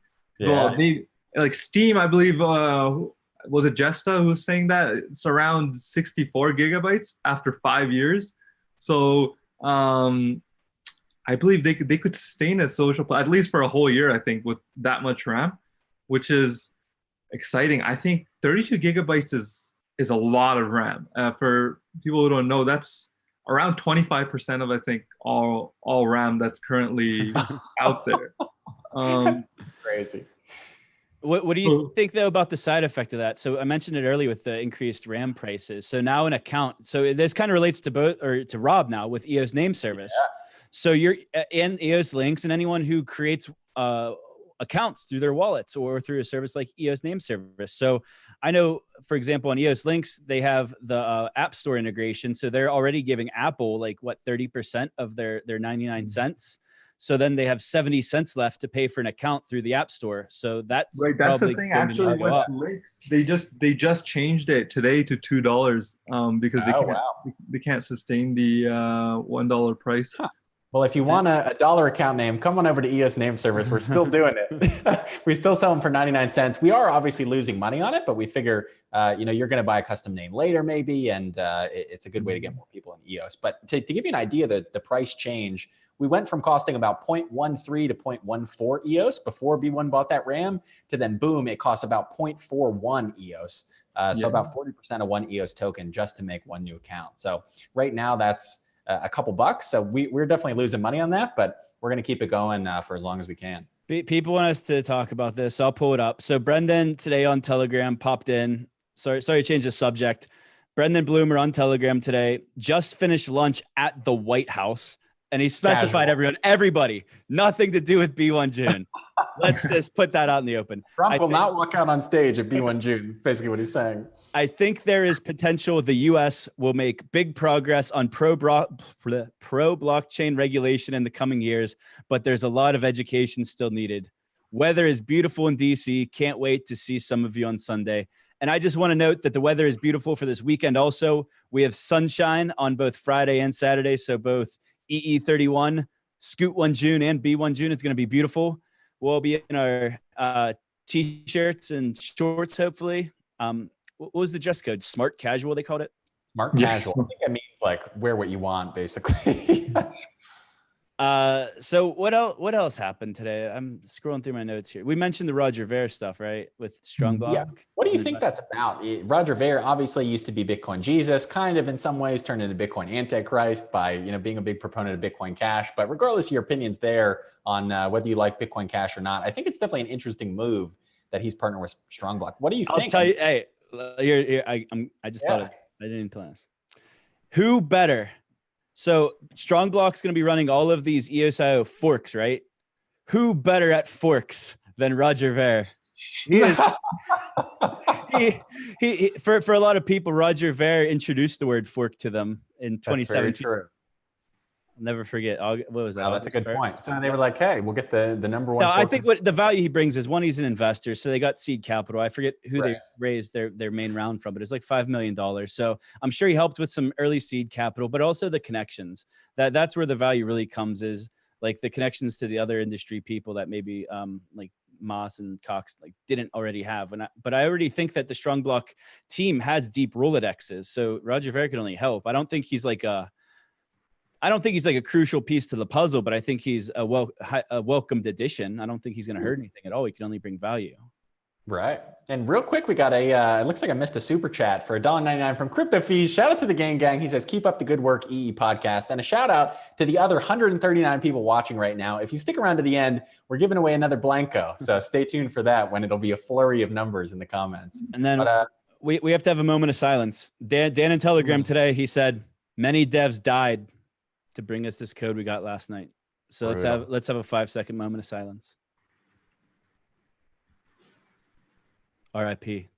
Speaker 3: Steam, I believe, was it Jesta who was saying that? It's around 64 gigabytes after 5 years. So I believe they could sustain a social, at least for a whole year, I think, with that much RAM, which is exciting. I think 32 gigabytes is a lot of RAM. For people who don't know, that's around 25% of, I think, all RAM that's currently out there.
Speaker 2: Crazy.
Speaker 1: What do you think, though, about the side effect of that? So I mentioned it earlier with the increased RAM prices. So now an account, so this kind of relates to both, or to Rob now with EOS name service. Yeah. So you're in EOS links, and anyone who creates accounts through their wallets or through a service like EOS name service. So I know, for example, on EOS links, they have the App Store integration. So they're already giving Apple 30% of their 99 cents. So then they have 70 cents left to pay for an account through the App Store. So that's
Speaker 3: right. That's the
Speaker 1: probably
Speaker 3: thing.
Speaker 1: going to
Speaker 3: Actually,
Speaker 1: go
Speaker 3: with
Speaker 1: up.
Speaker 3: links, they just changed it today to $2 because they can't sustain the $1 price.
Speaker 2: Huh. Well, if you want a dollar account name, come on over to EOS Name Service. We're still doing it. We still sell them for 99 cents. We are obviously losing money on it, but we figure, you're going to buy a custom name later maybe, and it's a good way to get more people in EOS. But to give you an idea, the price change, we went from costing about 0.13 to 0.14 EOS before B1 bought that RAM, to then boom, it costs about 0.41 EOS. So about 40% of one EOS token just to make one new account. So right now that's a couple bucks. So we're definitely losing money on that, but we're going to keep it going for as long as we can.
Speaker 1: People want us to talk about this. So I'll pull it up. So Brendan today on Telegram popped in. Sorry to change the subject. Brendan Bloomer on Telegram today just finished lunch at the White House. And he specified everybody, nothing to do with B1 June. Let's just put that out in the open.
Speaker 2: Trump will not walk out on stage at B1 June. That's basically what he's saying.
Speaker 1: I think there is potential the U.S. will make big progress on pro blockchain regulation in the coming years, but there's a lot of education still needed. Weather is beautiful in D.C. Can't wait to see some of you on Sunday. And I just want to note that the weather is beautiful for this weekend also. We have sunshine on both Friday and Saturday, so both EE31, Scoot 1 June, and B1 June. It's going to be beautiful. We'll be in our T-shirts and shorts, hopefully. What was the dress code? Smart casual, they called it?
Speaker 2: Smart casual. I think that means like wear what you want, basically.
Speaker 1: So what else happened today? I'm scrolling through my notes here. We mentioned the Roger Ver stuff, right? With StrongBlock.
Speaker 2: Yeah. What do you think that's about? Roger Ver obviously used to be Bitcoin Jesus, kind of in some ways turned into Bitcoin Antichrist by, being a big proponent of Bitcoin Cash. But regardless of your opinions there on whether you like Bitcoin Cash or not, I think it's definitely an interesting move that he's partnered with StrongBlock. What do you think?
Speaker 1: I'll tell you, hey, here, I just thought I didn't plan this. Who better? So StrongBlock's going to be running all of these EOSIO forks, right? Who better at forks than Roger Ver? He is, he for a lot of people, Roger Ver introduced the word fork to them in 2017. I'll never forget. What was that?
Speaker 2: Oh, that's a good point. So they were like, hey, we'll get the number one.
Speaker 1: No, I think what the value he brings is, one, he's an investor. So they got seed capital. I forget who they raised their main round from, but it's like $5 million. So I'm sure he helped with some early seed capital, but also the connections. That's where the value really comes, is like the connections to the other industry people that maybe like Moss and Cox didn't already have. But I already think that the StrongBlock team has deep Rolodexes. So Roger Ver can only help. I don't think he's like a crucial piece to the puzzle, but I think he's a welcomed addition. I don't think he's going to hurt anything at all. He can only bring value.
Speaker 2: Right. And real quick, we got it looks like I missed a super chat for $1.99 from Crypto Fees. Shout out to the gang. He says, keep up the good work, EE podcast. And a shout out to the other 139 people watching right now. If you stick around to the end, we're giving away another Blanco. So stay tuned for that, when it'll be a flurry of numbers in the comments.
Speaker 1: And then we have to have a moment of silence. Dan in Telegram today, he said, many devs died to bring us this code we got last night. So let's have a 5-second moment of silence. RIP.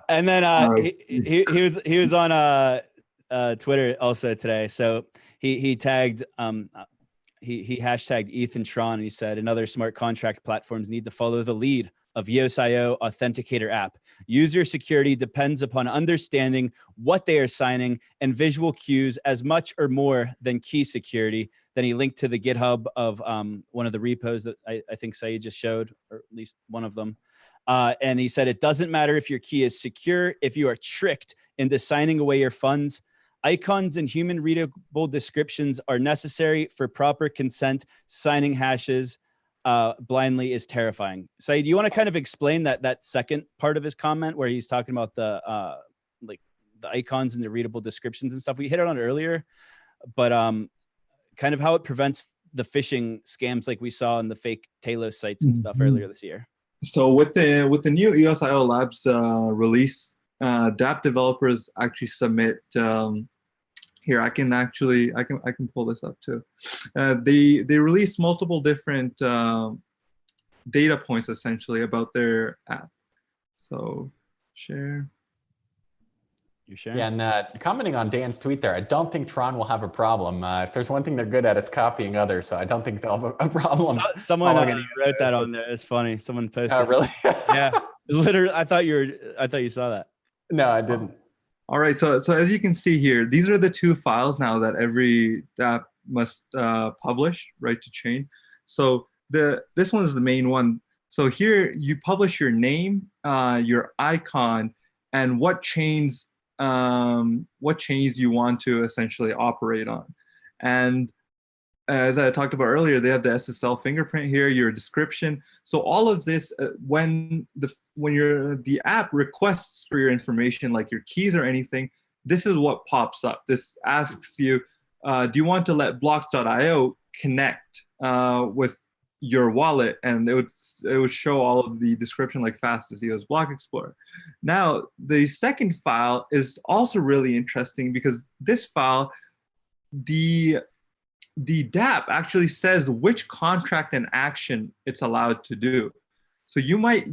Speaker 1: And then he was on Twitter also today. So he tagged he hashtagged ETH and Tron, and he said, another smart contract platforms need to follow the lead of EOSIO Authenticator app. User security depends upon understanding what they are signing and visual cues as much or more than key security. Then he linked to the GitHub of one of the repos that I think Syed just showed, or at least one of them. And he said, it doesn't matter if your key is secure, if you are tricked into signing away your funds. Icons and human readable descriptions are necessary for proper consent. Signing hashes blindly is terrifying. So do you want to kind of explain that second part of his comment, where he's talking about the icons and the readable descriptions and stuff? We hit it on earlier, but kind of how it prevents the phishing scams like we saw in the fake Talos sites and stuff earlier this year.
Speaker 3: So with the new EOSIO Labs release, dapp developers actually submit. Here, I can pull this up too. They release multiple different data points essentially about their app. So share.
Speaker 1: You're sharing.
Speaker 2: Yeah, and commenting on Dan's tweet there, I don't think Tron will have a problem. If there's one thing they're good at, it's copying others. So I don't think they'll have a problem.
Speaker 1: Someone wrote that on there. It's funny. Someone posted.
Speaker 2: Oh, really?
Speaker 1: Yeah, literally. I thought you saw that.
Speaker 2: No, I didn't.
Speaker 3: All right. So as you can see here, these are the two files now that every dapp must publish, right, to chain. So this one is the main one. So here you publish your name, your icon, and what chains you want to essentially operate on. And as I talked about earlier, they have the SSL fingerprint here, your description. So all of this, when the app requests for your information, like your keys or anything, this is what pops up. This asks you, do you want to let blocks.io connect with your wallet? And it would show all of the description like fastest EOS Block Explorer. Now, the second file is also really interesting because this file, the dapp actually says which contract and action it's allowed to do. So you might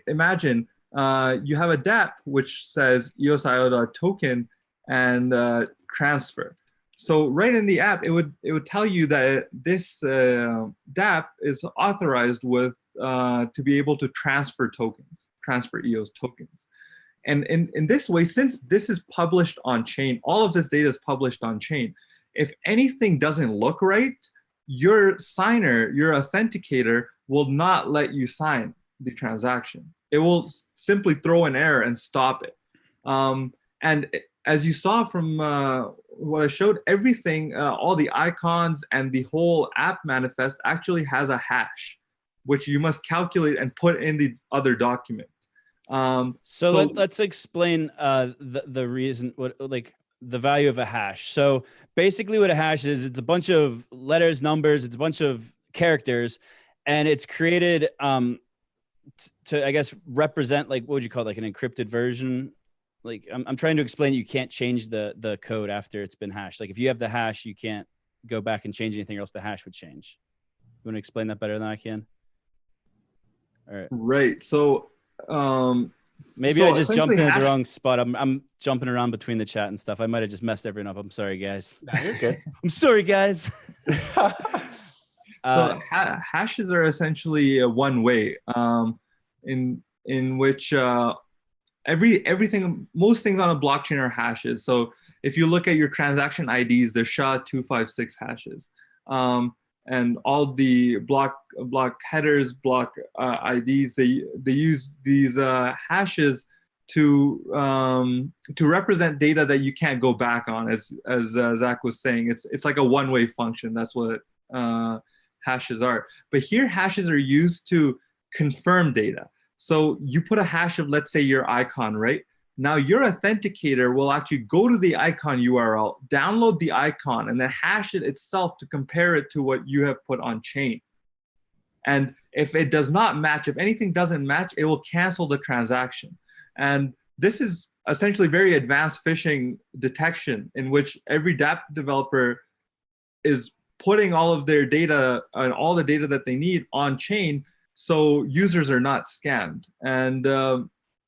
Speaker 3: imagine you have a dapp which says EOSIO.token and transfer. So right in the app, it would tell you that this dapp is authorized with to be able to transfer tokens, transfer EOS tokens. And in this way, since this is published on chain, all of this data is published on chain. If anything doesn't look right, your signer, your authenticator will not let you sign the transaction. It will simply throw an error and stop it. As you saw from what I showed, everything, all the icons and the whole app manifest actually has a hash, which you must calculate and put in the other document.
Speaker 1: So let's explain the reason, the value of a hash. So basically what a hash is, it's a bunch of letters, numbers, it's a bunch of characters, and it's created to, I guess, represent, like, what would you call it, like an encrypted version? Like, I'm trying to explain, you can't change the code after it's been hashed. Like if you have the hash, you can't go back and change anything, or else the hash would change. You want to explain that better than I can? All right.
Speaker 3: Right. So
Speaker 1: maybe I just jumped in at the wrong spot. I'm jumping around between the chat and stuff. I might have just messed everyone up. I'm sorry, guys.
Speaker 2: No, you're good.
Speaker 1: I'm sorry, guys.
Speaker 3: So hashes are essentially one way in which everything, most things on a blockchain are hashes. So if you look at your transaction IDs, they're SHA-256 hashes. And all the block headers, block IDs, they use these hashes to represent data that you can't go back on. As Zach was saying, it's like a one-way function. That's what hashes are. But here, hashes are used to confirm data. So you put a hash of, let's say, your icon, right? Now your authenticator will actually go to the icon URL, download the icon, and then hash it itself to compare it to what you have put on chain. And if it does not match, if anything doesn't match, it will cancel the transaction. And this is essentially very advanced phishing detection, in which every dapp developer is putting all of their data and all the data that they need on chain, so users are not scammed. And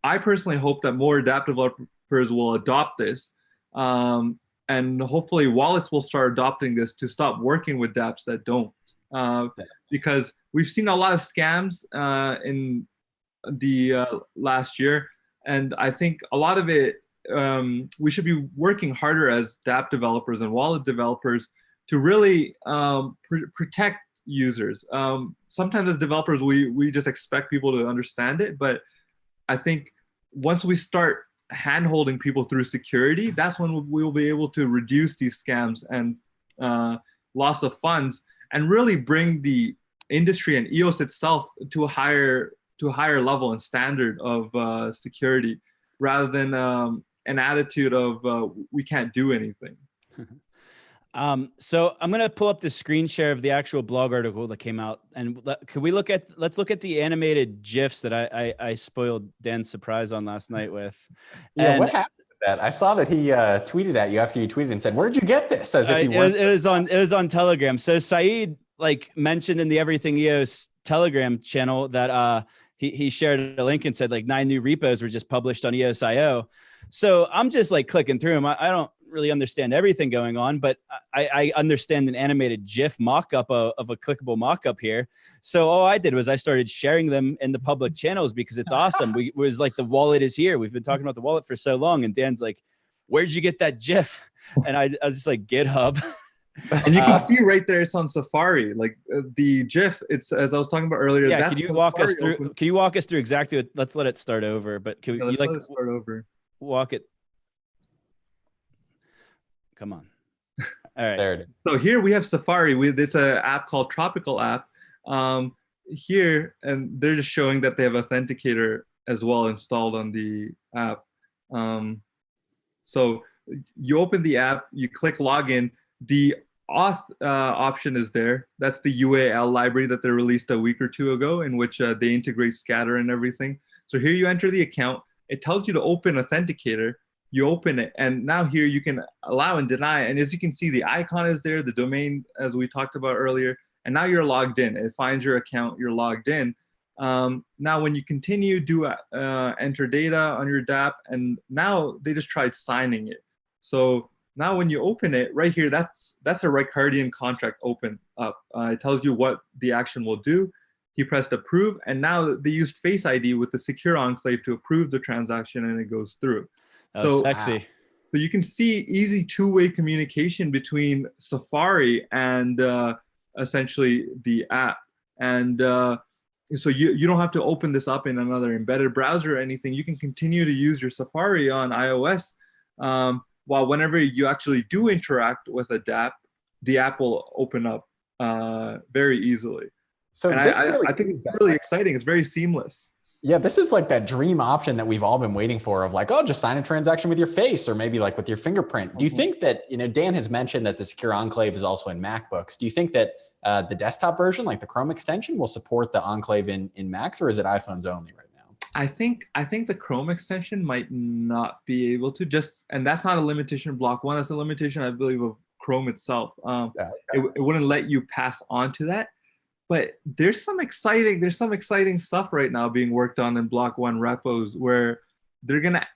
Speaker 3: I personally hope that more dapp developers will adopt this, and hopefully wallets will start adopting this to stop working with dapps that don't, because we've seen a lot of scams in the last year, and I think a lot of it, we should be working harder as dapp developers and wallet developers to really protect users. Sometimes as developers, we just expect people to understand it, but I think once we start hand-holding people through security, that's when we will be able to reduce these scams and loss of funds, and really bring the industry and EOS itself to a higher level and standard of security, rather than an attitude of we can't do anything.
Speaker 1: So I'm going to pull up the screen share of the actual blog article that came out, and let's look at the animated GIFs that I spoiled Dan's surprise on last night with.
Speaker 2: Yeah, what happened to that? I saw that he tweeted at you after you tweeted and said, "Where'd you get this?" As if you weren't.
Speaker 1: It was on Telegram. So Syed mentioned in the Everything EOS Telegram channel that he shared a link and said like 9 new repos were just published on EOSIO. So I'm just like clicking through them. I don't really understand everything going on, but I understand an animated GIF mock-up of a clickable mock-up here. So all I did was I started sharing them in the public channels because it's awesome. We was like, the wallet is here. We've been talking about the wallet for so long. And Dan's like, where'd you get that GIF? And I was just like, GitHub.
Speaker 3: And you can see right there, it's on Safari. Like the GIF, it's as I was talking about earlier.
Speaker 1: Yeah,
Speaker 3: that's
Speaker 1: can you walk us through?
Speaker 3: open.
Speaker 1: Can you walk us through exactly what? Let's let it start over. But can
Speaker 3: Yeah,
Speaker 1: you like
Speaker 3: let it start over?
Speaker 1: walk it? Come on. All right.
Speaker 2: There it is.
Speaker 3: So here we have Safari. It's an app called Tropical App. Here, and they're just showing that they have Authenticator as well installed on the app. So you open the app, you click login. The Auth option is there. That's the UAL library that they released a week or two ago, in which they integrate scatter and everything. So here you enter the account. It tells you to open Authenticator. You open it, and now here you can allow and deny. And as you can see, the icon is there, the domain, as we talked about earlier. And now you're logged in. It finds your account. You're logged in. Now, when you continue, do enter data on your dapp, and now they just tried signing it. So now when you open it right here, that's a Ricardian contract open up. It tells you what the action will do. He pressed approve, and now they used Face ID with the secure enclave to approve the transaction, and it goes through.
Speaker 1: So sexy.
Speaker 3: So you can see easy two-way communication between Safari and essentially the app. And so you don't have to open this up in another embedded browser or anything. You can continue to use your Safari on iOS. While whenever you actually do interact with a dapp, the app will open up very easily.
Speaker 2: So
Speaker 3: and I think it's really exciting. It's very seamless.
Speaker 2: Yeah, this is like that dream option that we've all been waiting for of like, oh, just sign a transaction with your face or maybe like with your fingerprint. Do you think that, Dan has mentioned that the secure enclave is also in MacBooks. Do you think that the desktop version, like the Chrome extension, will support the enclave in Macs, or is it iPhones only right now?
Speaker 3: I think the Chrome extension might not be able to and that's not a limitation of Block One. That's a limitation, I believe, of Chrome itself. It wouldn't let you pass on to that. But there's some exciting stuff right now being worked on in Block One repos where they're gonna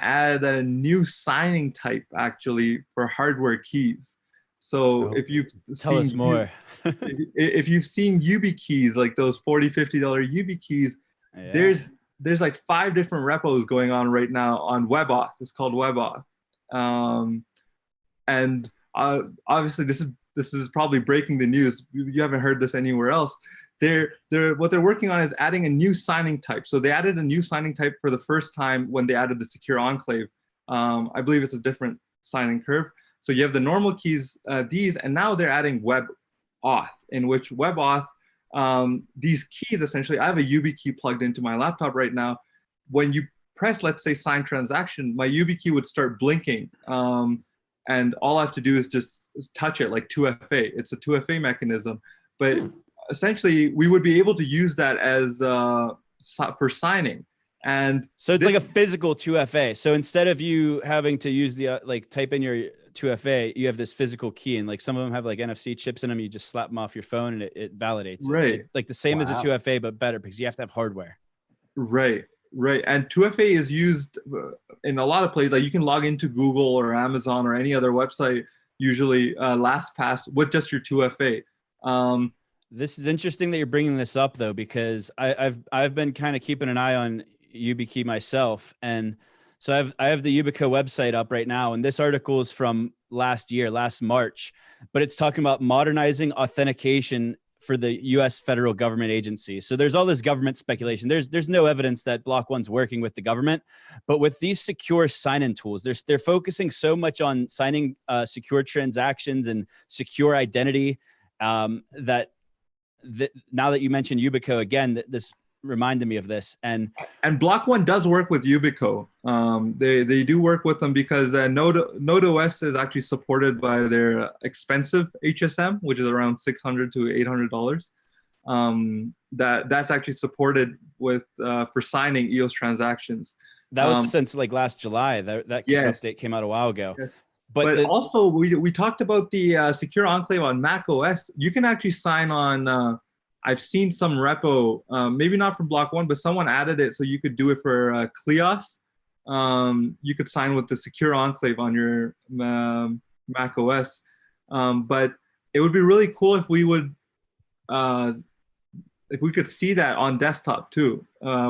Speaker 3: add a new signing type actually for hardware keys. So if you've
Speaker 1: tell us more,
Speaker 3: if you've seen YubiKeys, like those $40, $50 YubiKeys, yeah. There's like 5 different repos going on right now on WebAuth. It's called WebAuth, and obviously this is probably breaking the news. You haven't heard this anywhere else. What they're working on is adding a new signing type. So they added a new signing type for the first time when they added the secure enclave. I believe it's a different signing curve. So you have the normal keys, these, and now they're adding WebAuth, in which WebAuth, these keys essentially, I have a YubiKey plugged into my laptop right now. When you press, let's say, sign transaction, my YubiKey would start blinking. And all I have to do is just touch it like 2FA. It's a 2FA mechanism. But essentially, we would be able to use that as for signing. And
Speaker 1: so it's like a physical 2FA. So instead of you having to use the type in your 2FA, you have this physical key, and like some of them have like NFC chips in them. You just slap them off your phone and it validates.
Speaker 3: Right.
Speaker 1: Like the same as a 2FA, but better because you have to have hardware.
Speaker 3: Right. Right. And 2FA is used in a lot of places. Like you can log into Google or Amazon or any other website, usually LastPass, with just your 2FA.
Speaker 1: This is interesting that you're bringing this up, though, because I've been kind of keeping an eye on YubiKey myself. And so I have the Yubico website up right now. And this article is from last March, but it's talking about modernizing authentication for the U.S. federal government agency. So there's all this government speculation. There's no evidence that Block One's working with the government, but with these secure sign-in tools, they're focusing so much on signing secure transactions and secure identity that now that you mentioned Yubico again, this reminded me of this. And
Speaker 3: Block One does work with Yubico. They do work with them because Node OS is actually supported by their expensive HSM, which is around $600 to $800. That's actually supported with for signing EOS transactions.
Speaker 1: That was since like last July. That
Speaker 3: yes.
Speaker 1: update came out a while ago.
Speaker 3: Yes. But also we talked about the secure enclave on Mac OS. You can actually sign on I've seen some repo, maybe not from Block One, but someone added it so you could do it for Kleos. You could sign with the secure enclave on your Mac OS. But it would be really cool if we could see that on desktop too,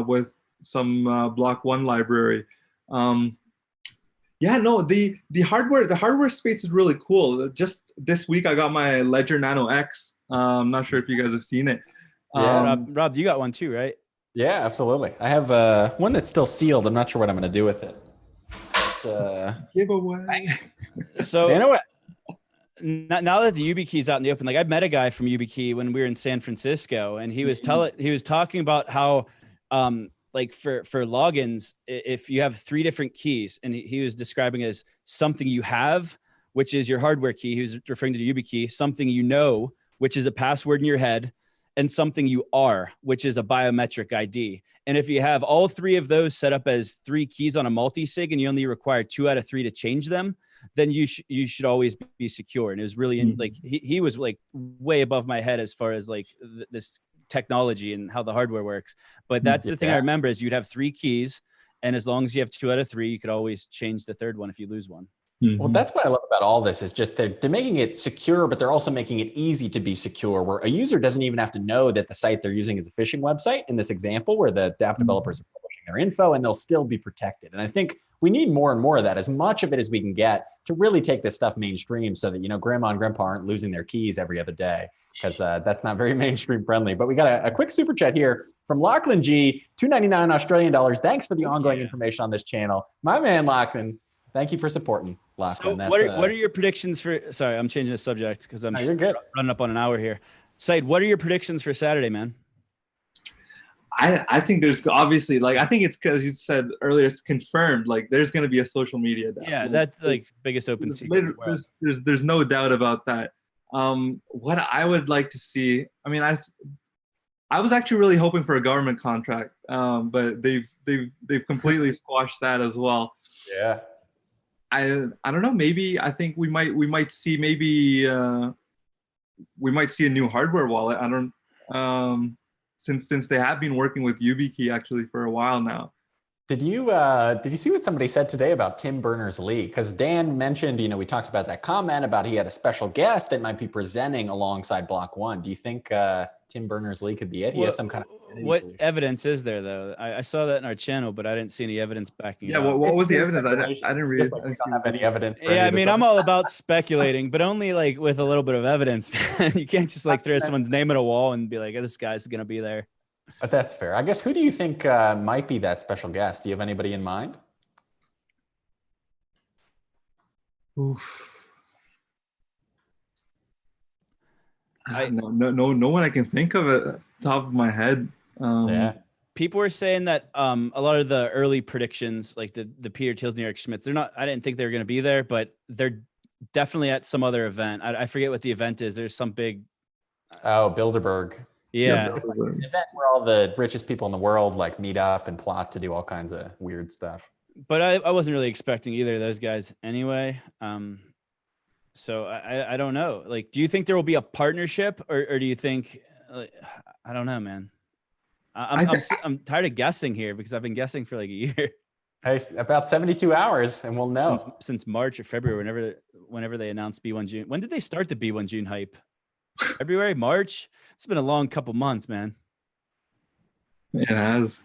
Speaker 3: with some Block One library. Yeah, no, the hardware space is really cool. Just this week, I got my Ledger Nano X. I'm not sure if you guys have seen it.
Speaker 2: Yeah.
Speaker 1: Rob, you got one too, right?
Speaker 2: Yeah, absolutely. I have one that's still sealed. I'm not sure what I'm going to do with it.
Speaker 3: Giveaway.
Speaker 1: So
Speaker 2: you know what?
Speaker 1: Now that the YubiKey is out in the open, like I met a guy from YubiKey when we were in San Francisco, and he was talking about how, like for logins, if you have 3 different keys, and he was describing as something you have, which is your hardware key. He was referring to the YubiKey. Something you know, which is a password in your head, and something you are, which is a biometric ID. And if you have all 3 of those set up as 3 keys on a multi-sig, and you only require 2 out of 3 to change them, then you should always be secure. And it was really like he was like way above my head as far as like this technology and how the hardware works. But that's the thing I remember is you'd have 3 keys, and as long as you have 2 out of 3, you could always change the 3rd one if you lose one.
Speaker 2: Well, that's what I love about all this is just they're making it secure, but they're also making it easy to be secure, where a user doesn't even have to know that the site they're using is a phishing website in this example where the dapp developers are publishing their info, and they'll still be protected. And I think we need more and more of that, as much of it as we can get, to really take this stuff mainstream so that, you know, grandma and grandpa aren't losing their keys every other day, because that's not very mainstream friendly. But we got a quick super chat here from Lachlan G, $2.99 Australian dollars. Thanks for the ongoing information on this channel. My man, Lachlan, thank you for supporting. Lachlan.
Speaker 1: So what are your predictions for, sorry, I'm changing the subject because I'm
Speaker 2: you're good.
Speaker 1: running up on an hour here. Syed, what are your predictions for Saturday, man?
Speaker 3: I think there's obviously, like, I think it's because you said earlier, it's confirmed, like there's going to be a social media dapp.
Speaker 1: Yeah, that's like biggest open secret.
Speaker 3: There's no doubt about that. What I would like to see, I mean, I was actually really hoping for a government contract, but they've completely squashed that as well.
Speaker 2: Yeah.
Speaker 3: I don't know. Maybe I think we might see we might see a new hardware wallet. I don't since they have been working with YubiKey actually for a while now.
Speaker 2: Did you see what somebody said today about Tim Berners-Lee? Because Dan mentioned, you know, we talked about that comment about he had a special guest that might be presenting alongside Block One. Do you think Tim Berners-Lee could be it? He has some kind of
Speaker 1: evidence is there though? I saw that in our channel, but I didn't see any evidence backing it up.
Speaker 3: What was the evidence? I didn't read it.
Speaker 2: Like we don't have any evidence.
Speaker 1: Yeah, I mean, I'm all about speculating, but only like with a little bit of evidence. You can't just like throw someone's name at a wall and be like, oh, this guy's gonna be there.
Speaker 2: But that's fair. I guess, who do you think might be that special guest? Do you have anybody in mind?
Speaker 3: Oof. No one I can think of at the top of my head.
Speaker 2: Yeah.
Speaker 1: People were saying that a lot of the early predictions, like the Peter Thiels, New York Schmitz, I didn't think they were going to be there, but they're definitely at some other event. I forget what the event is. There's some big.
Speaker 2: Oh, Bilderberg.
Speaker 1: Yeah.
Speaker 2: It's like an event where all the richest people in the world like meet up and plot to do all kinds of weird stuff.
Speaker 1: But I wasn't really expecting either of those guys anyway. So I don't know. Like, do you think there will be a partnership, or do you think, like, I don't know, man. I'm tired of guessing here because I've been guessing for like a year.
Speaker 2: Hey, about 72 hours and we'll know.
Speaker 1: Since March or February, whenever they announced B1 June. When did they start the B1 June hype? February, March? It's been a long couple months, man.
Speaker 3: It has.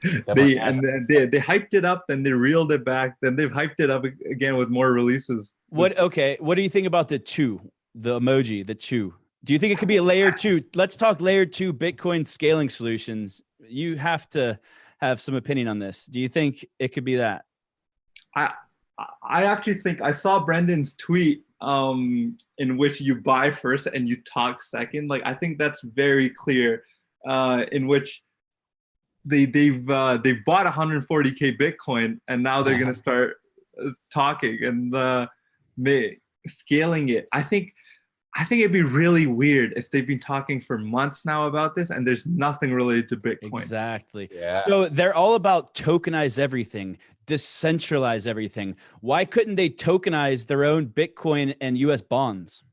Speaker 3: They hyped it up, then they reeled it back, then they've hyped it up again with more releases. What
Speaker 1: do you think about the emoji, the two? Do you think it could be a layer 2? Let's talk layer 2 Bitcoin scaling solutions. You have to have some opinion on this. Do you think it could be that?
Speaker 3: I actually think I saw Brendan's tweet in which you buy first and you talk second. Like, I think that's very clear, in which they've bought 140K Bitcoin and now they're gonna start talking and scaling it. I think it'd be really weird if they've been talking for months now about this and there's nothing related to Bitcoin.
Speaker 1: Exactly.
Speaker 2: Yeah.
Speaker 1: So they're all about tokenize everything, decentralize everything. Why couldn't they tokenize their own Bitcoin and US bonds?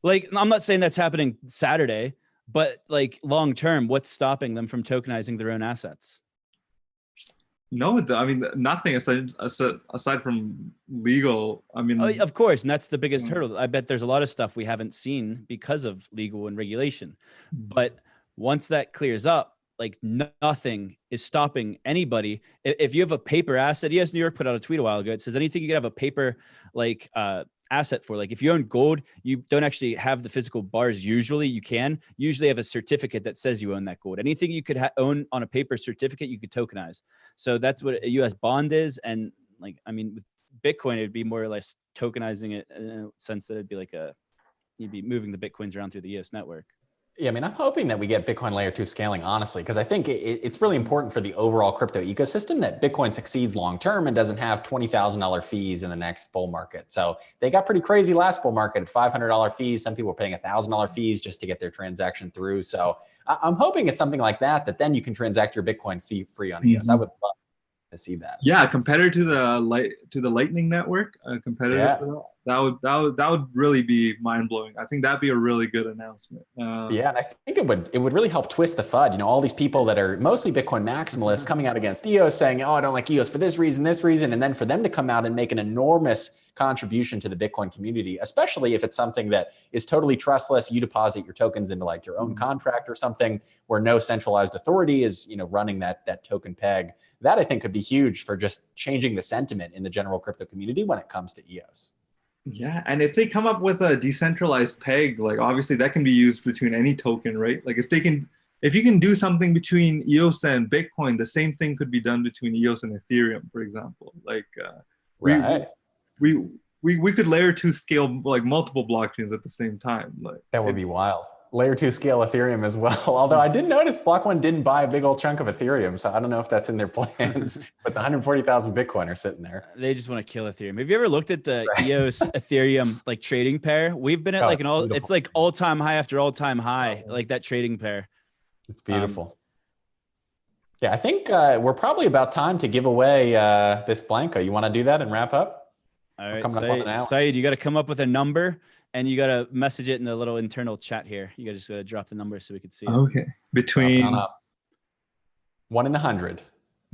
Speaker 1: Like, I'm not saying that's happening Saturday, but like long term, what's stopping them from tokenizing their own assets?
Speaker 3: No, I mean nothing aside from legal. I mean,
Speaker 1: Oh, of course, and that's the biggest hurdle. I bet there's a lot of stuff we haven't seen because of legal and regulation. But once that clears up, like nothing is stopping anybody. If you have a paper asset, EOS New York put out a tweet a while ago. It says anything you could have a paper like asset for. Like if you own gold, you don't actually have the physical bars. Usually you can usually have a certificate that says you own that gold. Anything you could own on a paper certificate, you could tokenize. So that's what a US bond is. And like, I mean, with Bitcoin, it'd be more or less tokenizing it in a sense that it'd be like you'd be moving the Bitcoins around through the EOS network.
Speaker 2: Yeah, I mean, I'm hoping that we get Bitcoin layer 2 scaling, honestly, because I think it's really important for the overall crypto ecosystem that Bitcoin succeeds long term and doesn't have $20,000 fees in the next bull market. So they got pretty crazy last bull market at $500 fees. Some people were paying $1,000 fees just to get their transaction through. So I'm hoping it's something like that, that then you can transact your Bitcoin fee free on EOS. I would love to see that.
Speaker 3: Yeah, competitor to the Lightning Network, competitor for that would really be mind blowing. I think that'd be a really good announcement.
Speaker 2: Yeah, and I think it would really help twist the FUD. You know, all these people that are mostly Bitcoin maximalists coming out against EOS saying, "Oh, I don't like EOS for this reason," and then for them to come out and make an enormous contribution to the Bitcoin community, especially if it's something that is totally trustless. You deposit your tokens into like your own contract or something where no centralized authority is, you know, running that token peg. That I think could be huge for just changing the sentiment in the general crypto community when it comes to EOS.
Speaker 3: Yeah, and if they come up with a decentralized peg, like obviously that can be used between any token, right? Like if you can do something between EOS and Bitcoin, the same thing could be done between EOS and Ethereum, for example. Like we could layer 2 scale like multiple blockchains at the same time. Like
Speaker 2: that would be wild. Layer 2 scale Ethereum as well. Although I did notice Block One didn't buy a big old chunk of Ethereum, so I don't know if that's in their plans. But the 140,000 Bitcoin are sitting there.
Speaker 1: They just want to kill Ethereum. Have you ever looked at the EOS Ethereum like trading pair? We've been at like it's like all-time high after all-time high, like that trading pair.
Speaker 2: It's beautiful. Yeah, I think we're probably about time to give away this Blanco. You want to do that and wrap up?
Speaker 1: All right, Syed, you got to come up with a number. And you got to message it in the little internal chat here. You just got to drop the number so we can see it.
Speaker 3: Okay. Between
Speaker 2: 1 and 100.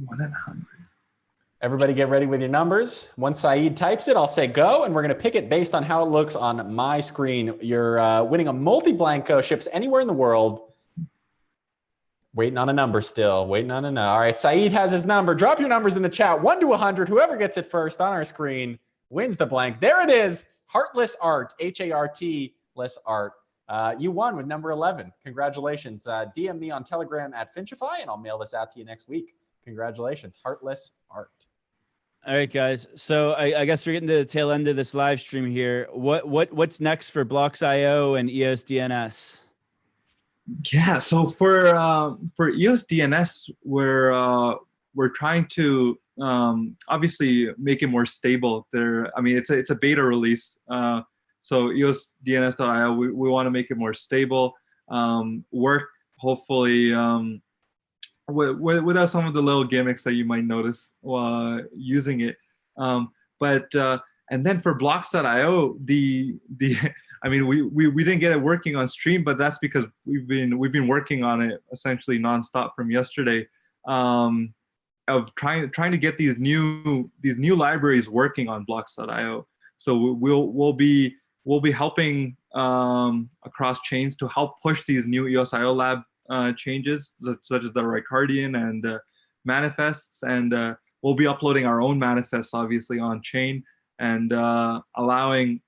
Speaker 3: 1 and 100.
Speaker 2: Everybody get ready with your numbers. Once Syed types it, I'll say go, and we're going to pick it based on how it looks on my screen. You're winning a multi-Blanco, ships anywhere in the world. Waiting on a number still. Waiting on a number. All right, Syed has his number. Drop your numbers in the chat. 1 to 100. Whoever gets it first on our screen wins the blank. There it is. Heartless Art, HART-less art. You won with number 11. Congratulations. DM me on Telegram at Finchify, and I'll mail this out to you next week. Congratulations, Heartless Art.
Speaker 1: All right, guys. So I guess we're getting to the tail end of this live stream here. What's next for Blocks.io and EOS DNS?
Speaker 3: Yeah. So for EOS DNS, we're trying to obviously make it more stable. It's a beta release. So EOS DNS.io, we want to make it more stable, work hopefully without some of the little gimmicks that you might notice while using it. And then for Blocks.io, we didn't get it working on stream, but that's because we've been working on it essentially nonstop from yesterday. Of trying to get these new libraries working on Blocks.io. So we'll be helping across chains to help push these new EOSIO lab changes, such as the Ricardian and manifests, and we'll be uploading our own manifests obviously on chain and allowing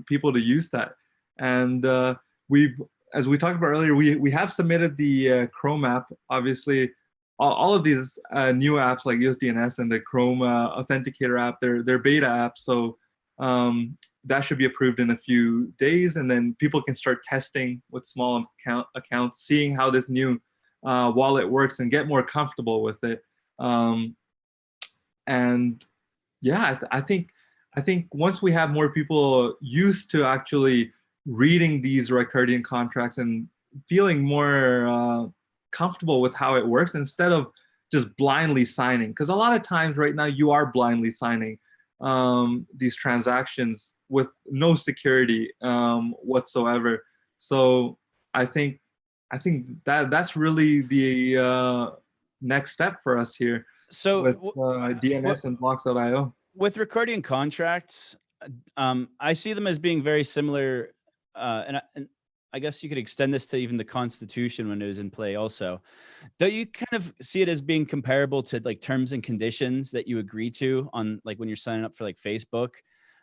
Speaker 3: people to use that. And as we talked about earlier, we have submitted the Chrome app. Obviously, all of these new apps like EOS DNS and the Chrome Authenticator app, they're beta apps. So that should be approved in a few days, and then people can start testing with small accounts, seeing how this new wallet works and get more comfortable with it. And yeah, I think once we have more people used to actually reading these Ricardian contracts and feeling more comfortable with how it works instead of just blindly signing, because a lot of times right now you are blindly signing these transactions with no security whatsoever. So I think that's really the next step for us here.
Speaker 1: So
Speaker 3: with DNS and blocks.io.
Speaker 1: With recording contracts, I see them as being very similar, and I guess you could extend this to even the Constitution when it was in play also. Don't you kind of see it as being comparable to like terms and conditions that you agree to on like when you're signing up for like Facebook?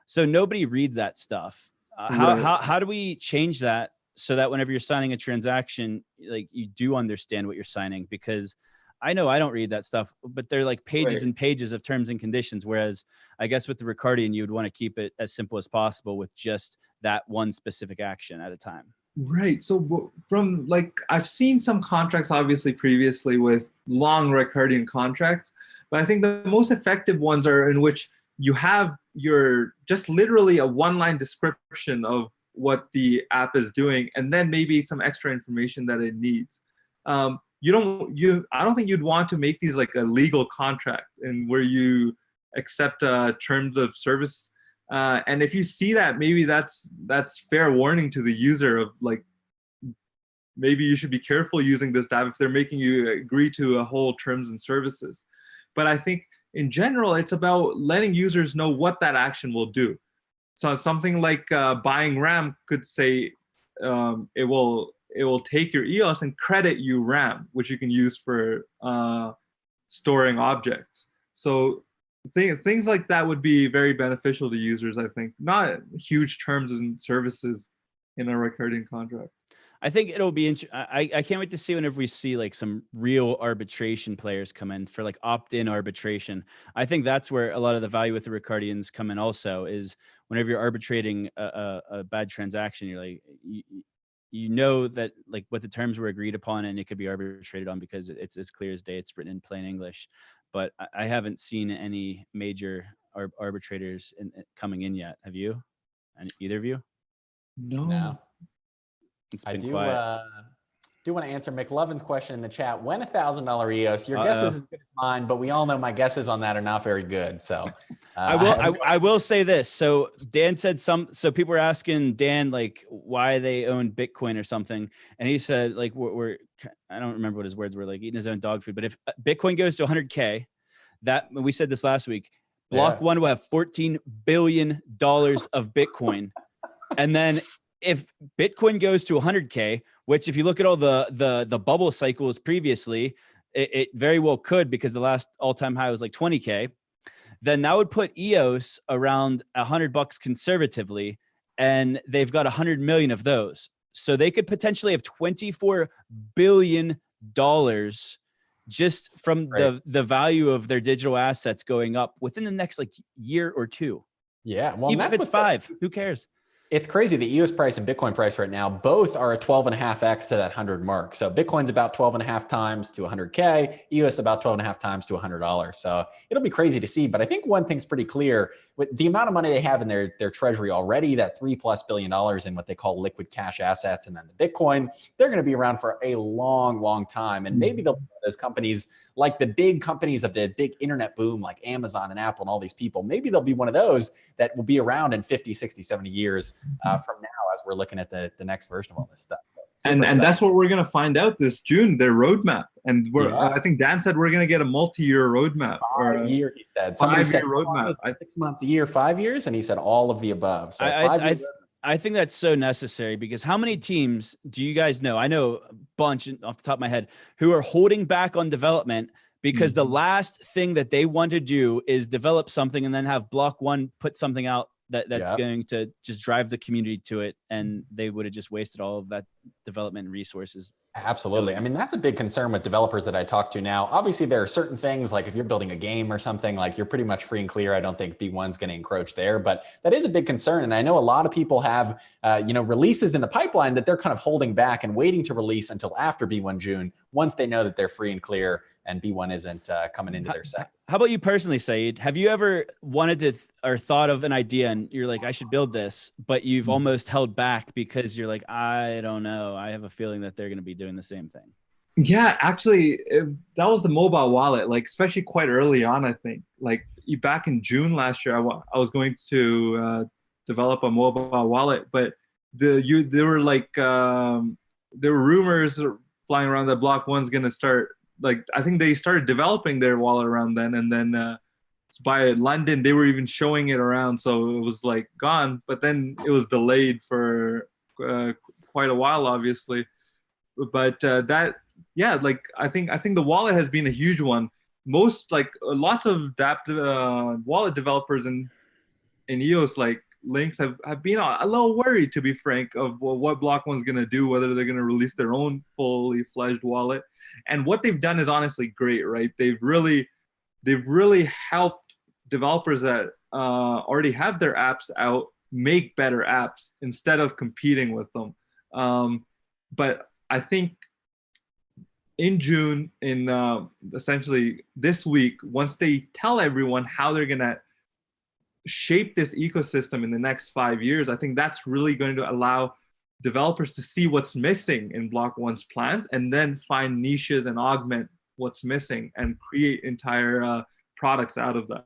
Speaker 1: So nobody reads that stuff. How do we change that so that whenever you're signing a transaction, like you do understand what you're signing? Because I know I don't read that stuff, but they're like pages and pages of terms and conditions. Whereas I guess with the Ricardian, you would want to keep it as simple as possible with just that one specific action at a time.
Speaker 3: Right. So from like, I've seen some contracts obviously previously with long Ricardian contracts, but I think the most effective ones are in which you have your just literally a one-line description of what the app is doing, and then maybe some extra information that it needs. I don't think you'd want to make these like a legal contract and where you accept terms of service. And if you see that, maybe that's fair warning to the user of like, maybe you should be careful using this dapp if they're making you agree to a whole terms and services. But I think in general, it's about letting users know what that action will do. So something like buying RAM could say it will take your EOS and credit you RAM, which you can use for storing objects. So things like that would be very beneficial to users, I think. Not huge terms and services in a Ricardian contract.
Speaker 1: I think it'll be interesting. I can't wait to see whenever we see like some real arbitration players come in for like opt-in arbitration. I think that's where a lot of the value with the Ricardians come in also, is whenever you're arbitrating a bad transaction, you're like, you know that like what the terms were agreed upon and it could be arbitrated on because it's as clear as day. It's written in plain English. But I haven't seen any major arbitrators coming in yet. Have you? And either of you?
Speaker 2: No.
Speaker 1: It's been
Speaker 2: I
Speaker 1: quiet.
Speaker 2: do want to answer McLovin's question in the chat. When $1,000 EOS? Your guess is as good as mine, but we all know my guesses on that are not very good. So
Speaker 1: I will say this. So Dan said so people were asking Dan like why they own Bitcoin or something, and he said like we're I don't remember what his words were, like eating his own dog food. But if Bitcoin goes to 100K, that we said this last week, Block One will have $14 billion of Bitcoin, and then if Bitcoin goes to 100K, which if you look at all the bubble cycles previously, it very well could, because the last all-time high was like 20K, then that would put EOS around $100 conservatively, and they've got 100 million of those. So they could potentially have $24 billion just from the value of their digital assets going up within the next like year or two.
Speaker 2: Yeah. Well,
Speaker 1: even if it's 5, who cares?
Speaker 2: It's crazy. The EOS price and Bitcoin price right now, both are a 12.5x to that 100 mark. So Bitcoin's about 12.5 times to 100K, EOS about 12.5 times to $100. So it'll be crazy to see. But I think one thing's pretty clear with the amount of money they have in their treasury already, that $3+ billion in what they call liquid cash assets, and then the Bitcoin, they're going to be around for a long, long time. And maybe they'll be those companies, like the big companies of the big internet boom, like Amazon and Apple and all these people, maybe they'll be one of those that will be around in 50, 60, 70 years from now as we're looking at the next version of all this stuff.
Speaker 3: And that's what we're going to find out this June, their roadmap. And I think Dan said we're going to get a multi-year roadmap. Or a year, he said. Somebody said
Speaker 2: roadmap. 6 months, a year, 5 years, and he said all of the above. So
Speaker 1: I think that's so necessary, because how many teams do you guys know? I know a bunch off the top of my head who are holding back on development because the last thing that they want to do is develop something and then have Block One put something out that's going to just drive the community to it, and they would have just wasted all of that development resources.
Speaker 2: Absolutely. I mean, that's a big concern with developers that I talk to now. Obviously, there are certain things, like if you're building a game or something, like you're pretty much free and clear. I don't think B1's going to encroach there, but that is a big concern. And I know a lot of people have, releases in the pipeline that they're kind of holding back and waiting to release until after B1 June, once they know that they're free and clear and B1 isn't coming into their sector.
Speaker 1: How about you personally, Syed? Have you ever wanted to or thought of an idea and you're like, I should build this, but you've almost held back because you're like, I don't know, I have a feeling that they're going to be doing the same thing?
Speaker 3: Yeah, actually, that was the mobile wallet, like especially quite early on, I think. Like back in June last year, I was going to develop a mobile wallet, but there were like there were rumors flying around that Block One's gonna start. Like I think they started developing their wallet around then, and then by London they were even showing it around, so it was like gone. But then it was delayed for quite a while, obviously. But that, yeah, like I think the wallet has been a huge one. Most like lots of dapp wallet developers in EOS like links have been a little worried, to be frank, of what Block One's gonna do, whether they're gonna release their own fully fledged wallet. And what they've done is honestly great, right? They've really helped developers that already have their apps out make better apps instead of competing with them. But I think in June, in essentially this week, once they tell everyone how they're gonna shape this ecosystem in the next 5 years, I think that's really going to allow developers to see what's missing in Block One's plans, and then find niches and augment what's missing and create entire products out of that.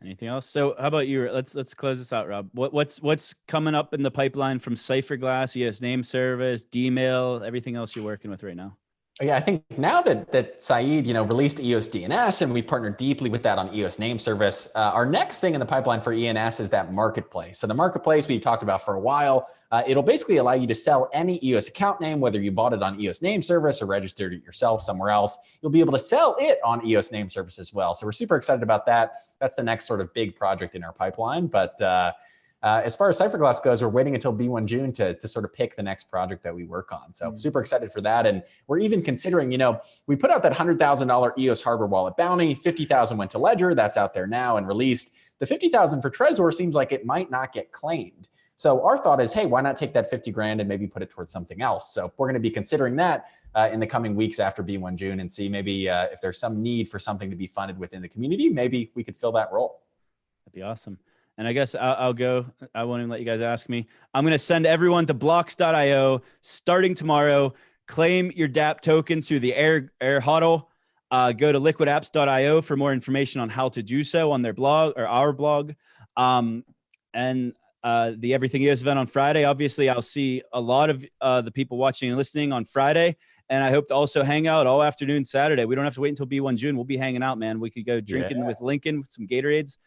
Speaker 1: Anything else? So how about you? Let's close this out, Rob. What's coming up in the pipeline from Cypherglass, EOS Name Service, Dmail, everything else you're working with right now?
Speaker 2: Yeah, I think now that Syed, released EOS DNS, and we've partnered deeply with that on EOS Name Service, our next thing in the pipeline for ENS is that marketplace. So the marketplace we've talked about for a while. It'll basically allow you to sell any EOS account name, whether you bought it on EOS Name Service or registered it yourself somewhere else. You'll be able to sell it on EOS Name Service as well. So we're super excited about that. That's the next sort of big project in our pipeline. But as far as Cypherglass goes, we're waiting until B1 June to sort of pick the next project that we work on. So super excited for that. And we're even considering, we put out that $100,000 EOS hardware wallet bounty, 50,000 went to Ledger, that's out there now and released. The 50,000 for Trezor seems like it might not get claimed. So our thought is, hey, why not take that 50 grand and maybe put it towards something else? So we're going to be considering that in the coming weeks after B1 June, and see maybe if there's some need for something to be funded within the community, maybe we could fill that role.
Speaker 1: That'd be awesome. And I guess I'll go. I won't even let you guys ask me. I'm going to send everyone to blocks.io starting tomorrow. Claim your dapp tokens through the airHODL. Go to liquidapps.io for more information on how to do so on their blog or our blog. And the Everything EOS event on Friday. Obviously, I'll see a lot of the people watching and listening on Friday. And I hope to also hang out all afternoon Saturday. We don't have to wait until B1 June. We'll be hanging out, man. We could go drinking with Lincoln with some Gatorades.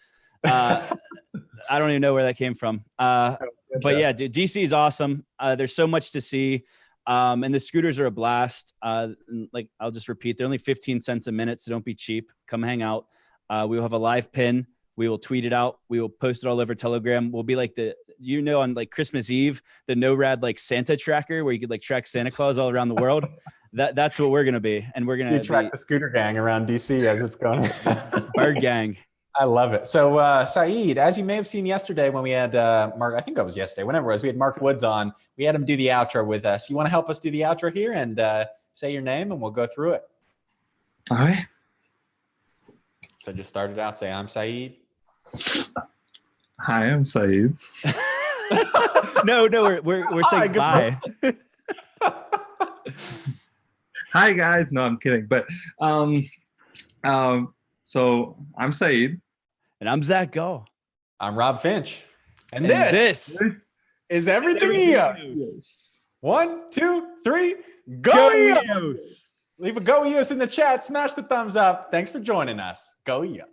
Speaker 1: I don't even know where that came from. But yeah, dude, DC is awesome. There's so much to see. And the scooters are a blast. Like I'll just repeat, they're only 15 cents a minute, so don't be cheap. Come hang out. We will have a live pin. We will tweet it out. We will post it all over Telegram. We'll be like on like Christmas Eve, the NORAD like Santa tracker where you could like track Santa Claus all around the world. That's what we're going to be. And we're going to
Speaker 2: track the scooter gang around DC as it's going.
Speaker 1: Bird gang.
Speaker 2: I love it. So Syed, as you may have seen yesterday when we had Mark, I think it was yesterday, whenever it was, we had Mark Woods on. We had him do the outro with us. You want to help us do the outro here and say your name and we'll go through it.
Speaker 3: All right.
Speaker 2: So just start it out. Say, I'm Syed.
Speaker 3: Hi, I'm Syed.
Speaker 1: No, we're saying bye.
Speaker 3: Hi guys. No, I'm kidding. But so I'm Syed.
Speaker 1: And I'm Zack Gall.
Speaker 2: I'm Rob Finch.
Speaker 1: And this
Speaker 2: is Everything EOS. 1, 2, 3, go EOS! Leave a go EOS in the chat. Smash the thumbs up. Thanks for joining us. Go EOS.